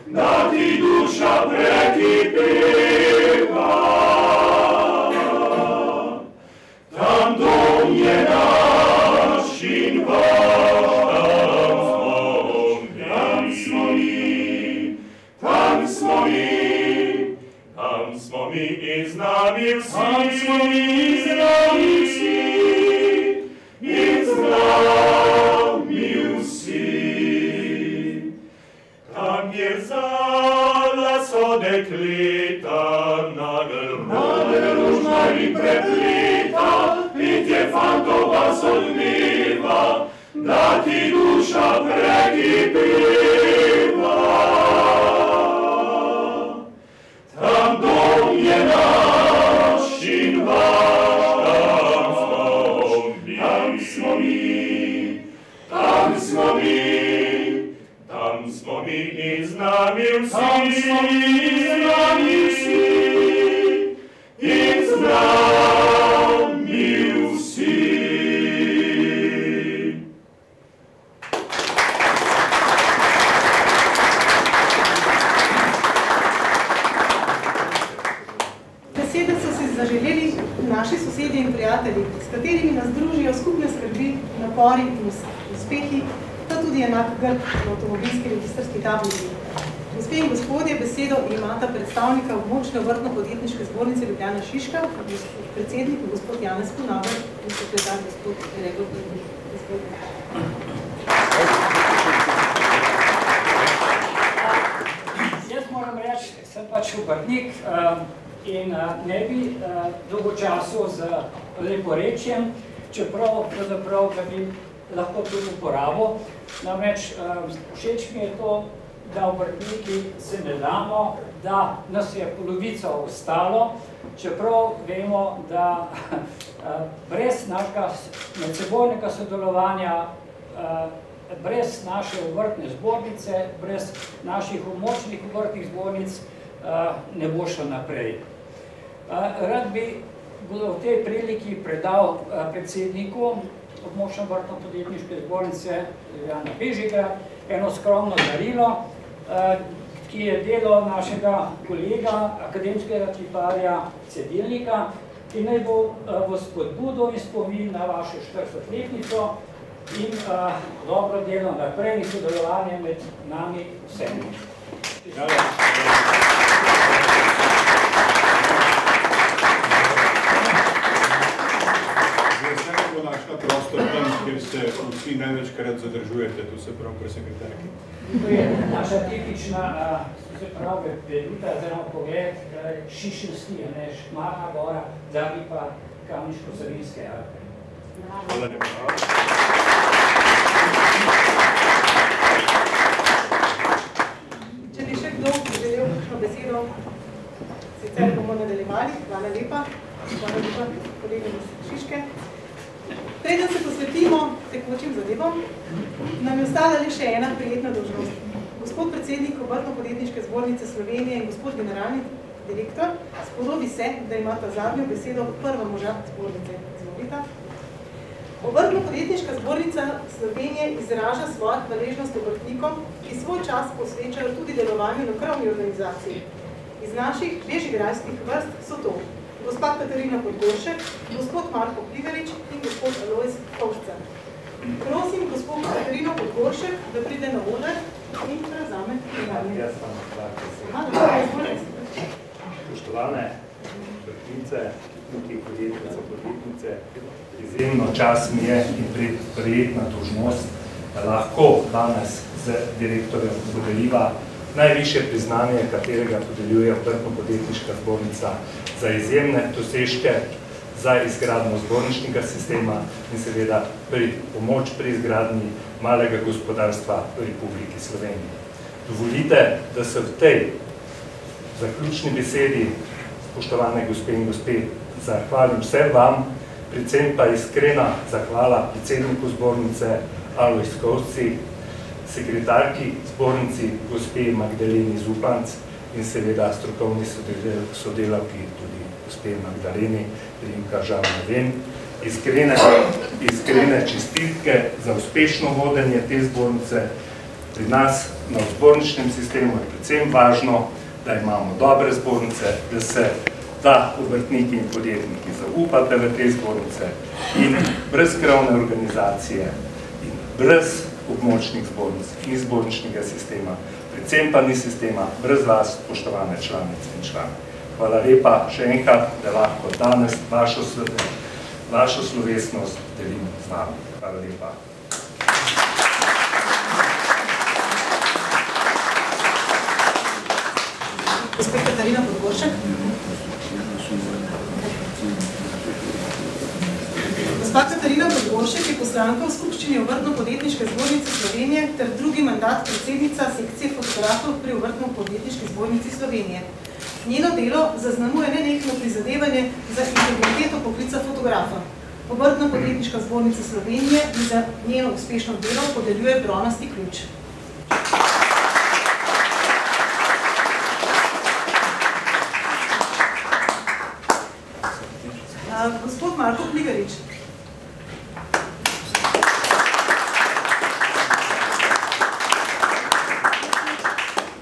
da ti duša prekipeva. Tam dom je naš in vaš, tam smo mi, tam smo mi, tam smo mi in z nami vsi, tam smo mi in z nami vsi, in z nami vsi. Tam, kjer zala so dekleta, nagel rožna in prepleta, pitje fantova se odmiva, da ti duša prekipeva. Tam dom je naš in vaš, tam smo mi, tam smo mi, tam smo mi in z nami vsi, tam smo mi in z nami vsi, in z nami vsi. Besede so si zaželeli naši sosedje in prijatelji, s katerimi nas družijo skupne skrbi, napori in uspehi, pa tudi enak grb v avtomobilski registrski tablici. Gospe in gospodje, besedo imata predstavnika območne Obrtno-podjetniške zbornice Ljubljana Šiška, predsednik gospod Janez Kunaver in sekretar gospod Gregor Brnik. Jaz moram reči, sem pač obrtnik in ne bi dolgo času z leporečjem, čeprav pravzaprav ga bi lahko tudi uporabil. Namreč všeč mi je to, da obrtniki se ne damo, da nas je polovica ostalo, čeprav vemo, da brez našega medsebojnega sodelovanja brez naše obrtne zbornice, brez naših območnih obrtnih zbornic ne bo šlo naprej. Rad bi v tej priliki predal predsedniku območne obrtno-podjetniške zbornice Ljubljana Bežigrad eno skromno darilo, ki je delo našega kolega, akademskega kiparja Cedilnika, in naj bo v spodbudo in spomin na vašo 40-letnico in dobro delo naprej in sodelovanje med nami vsemi. Zdaj bo našla prostor tam, kjer se vsi največkrat zadržujete, tu se prav pri sekretarki. To je naša tipična, se pravi, veduta, oziroma pogled Šišilski, Šmarna gora, zadnji pa Kamniško-Savinjske Alpe. Hvala lepa. Če bi še kdo želel kakšno besedo, sicer bomo nadaljevali. Hvala lepa, kolegom iz Šiške. Preden se posvetimo tekočim zadevom, nam je ostala le še ena prijetna dolžnost. Gospod predsednik Obrtno-podjetniške zbornice Slovenije in gospod generalni direktor, spodobi se, da imata zadnjo besedo prva moža zbornice. Izvolite. Obrtno-podjetniška zbornica Slovenije izraža svojo hvaležnost obrtnikom, ki svoj čas posvečajo tudi delovanju na krovni organizaciji. Iz naših bežigrajskih vrst so to gospod Katarina Podgoršek, gospod Marko Pliverič in gospod Alojz Kovšca. Prosim gospod Katarino Podgoršek, da pride na oder in prevzame predavanje. Spoštovane obrtnice, podjetnice, izjemno čas mi je in prijetna dolžnost, da lahko danes z direktorjem podeliva najvišje priznanje, katerega podeljuje Obrtno-podjetniška zbornica za izjemne dosežke, za izgradnjo zborničnega sistema in seveda pomoč pri izgradnji malega gospodarstva v Republiki Sloveniji. Dovolite, da se v tej zaključni besedi, spoštovane gospe in gospe, zahvalim vsem vam, predvsem pa iskrena zahvala predsedniku zbornice Alojz Kovšci, sekretarki zbornici gospe Magdaleni Zupanc in seveda strokovni sodelavki tudi gospe Magdaleni Rimka Žan-Neven. Iskrene čestitke za uspešno vodenje te zbornice. Pri nas na zborničnem sistemu je predvsem važno, da imamo dobre zbornice, da obrtniki in podjetniki zaupate v te zbornice in brez krovne organizacije in brez območnih zbornic in zborničnega sistema, predvsem pa ni sistema brez vas, spoštovane članice in člani. Hvala lepa še enkrat, da lahko danes vašo slovesnost delim z vami. Hvala lepa. Gospod Katarina Podgoršek. Gospa Katarina Podgoršek je poslanka v skupščini Obrtno-podjetniške zbornice Slovenije ter drugi mandat predsednica sekcije fotografov pri Obrtno-podjetniški zbornici Slovenije. Njeno delo zaznamuje nenehno prizadevanje za integriteto poklica fotografa. Obrtno-podjetniška zbornica Slovenije in za njeno uspešno delo podeljuje bronasti ključ. Gospod Marko Pliverič.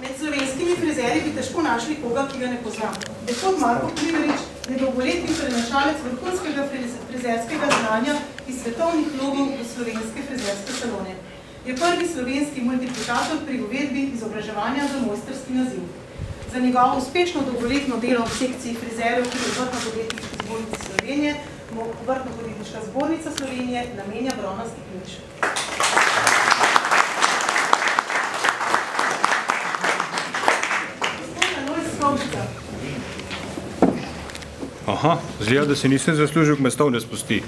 Med slovenskimi frizerji bi težko našli koga, ki ga ne pozna. Gospod Marko Pliverič je dolgoletni prenašalec vrhunskega frizerskega znanja iz svetovnih logov v slovenske frizerske salone. Je prvi slovenski multiplikator pri uvedbi izobraževanja za mojstrski naziv. Za njegovo uspešno dolgoletno delo v sekciji frizerjev pri Obrtno-podjetniški zbornici Slovenije mu Obrtno-podjetniška zbornica Slovenije namenja bronasti ključ. Gospod Alojz Kovšca. Aha, zgleda, da se nisem zaslužil kmestov, da spusti.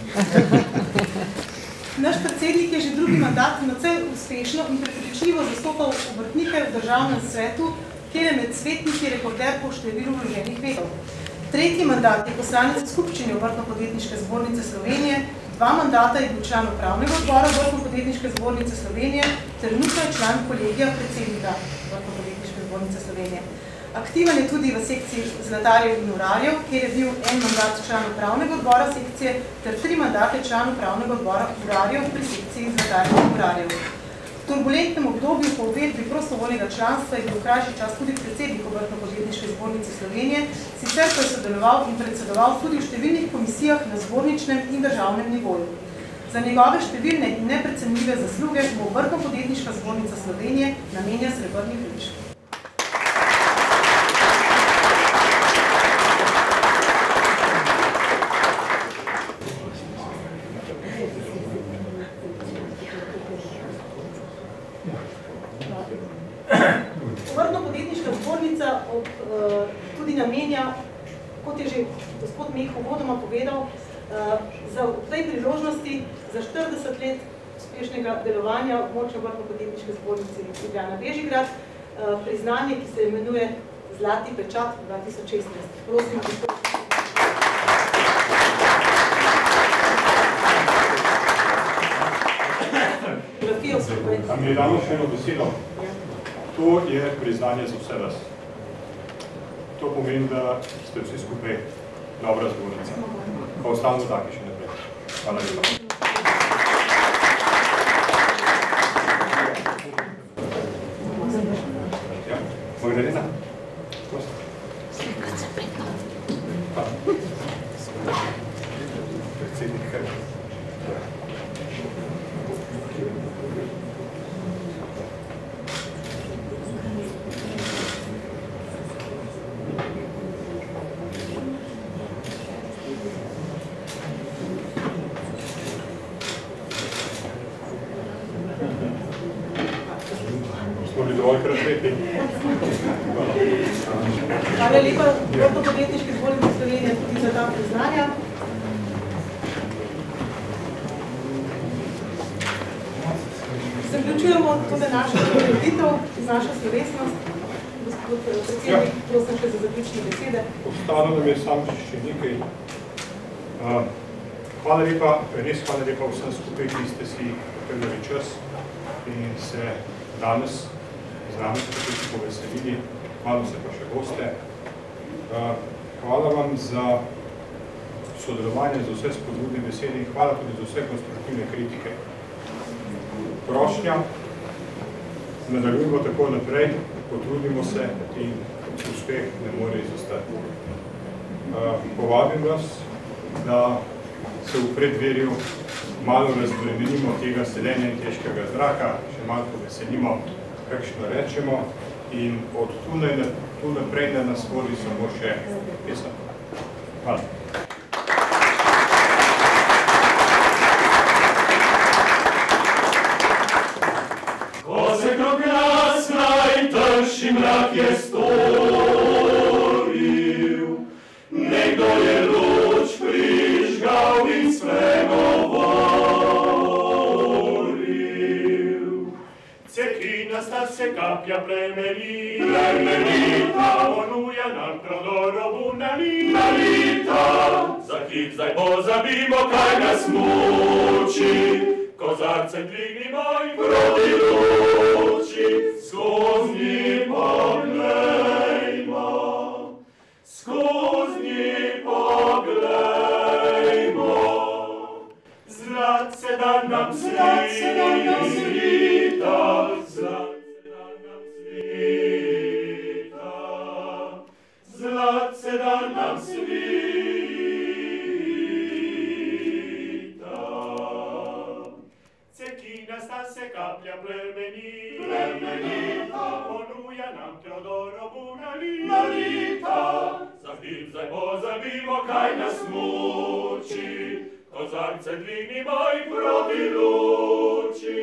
Naš predsednik je že drugi mandat nadvse uspešno in prepričljivo zastopal obrtnike v državnem svetu, kjer je med svetniki rekorder po številu vloženih vetov. Tretji mandat je poslanec skupščine Obrtno-podjetniške zbornice Slovenije 2 mandata je bil član upravnega odbora Obrtno-podjetniške zbornice Slovenije, trenutno je član kolegija predsednika Obrtno-podjetniške zbornice Slovenije. Aktiven je tudi v sekciji zlatarjev in urarjev, kjer je bil 1 mandat član upravnega odbora sekcije ter 3 mandate član upravnega odbora urarjev pri sekciji zlatarjev in urarjev. V turbulentnem obdobju po uvedbi prostovoljnega članstva je bil krajši čas tudi predsednik Obrtno-podjetniške zbornice Slovenije, sicer pa je sodeloval in predsedoval tudi v številnih komisijah na zborničnem in državnem nivoju. Za njegove številne in neprecenljive zasluge mu Obrtno-podjetniška zbornica Slovenije namenja srebrni ključ. Obrtno-podjetniška zbornica tudi namenja, kot je že gospod Meh uvodoma povedal, za tej priložnosti za 40 let uspešnega delovanja območja Obrtno-podjetniške zbornice Ljubljana Bežigrad priznanje, ki se imenuje Zlati pečat 2016. Prosim, gospod. A mi je dalo še eno besedo? To je priznanje za vse vas. To pomeni, da ste vsi skupaj dobra zbornica. Pa ostanemo taki še naprej. Hvala lepa. Ja, Magdalena? Predsednik Hrvatske. Hvala lepa Obrtno-podjetniški zbornici Slovenije tudi za ta priznanja. Zaključujemo tudi našo prireditev, naša slovesnost. Gospod predsednik, prosim še za zaključne besede. Ostalo nam je samo še nekaj. Hvala lepa, res hvala lepa vsem skupaj, ki ste si pogledali čas in se danes z nami tudi poveselili. Malo se pa še goste. Hvala vam za sodelovanje, za vse spodbudne besede in hvala tudi za vse konstruktivne kritike. Prošnja, nadaljujemo tako naprej, potrudimo se in uspeh ne more izostati. Povabim vas, da se v predverju malo razbremenimo tega sedenja in težkega zraka, še malo poveselimo, kakšno rečemo. In od tu naprej na nas vodi samo še pesem. Hvala. Ko se krog nas najtrši mrak je storil, nekdo je luč prižgal in spregovoril. Cerkvinasta se kaplja plemenita, ponuja nam prodor obunalita. Za hip zdaj pozabimo, kaj nas muči, kozarce dvignimo in proti luči. Skozni poglejmo, skozni poglejmo. Zlatce dan nam svita, zlatce dan nam svita. Cekinasta se kaplja plemenita, ponuja nam Teodoro bunalita. Za hip zdaj pozabimo, kaj nas muči, kozarce dvignimo in proti luči.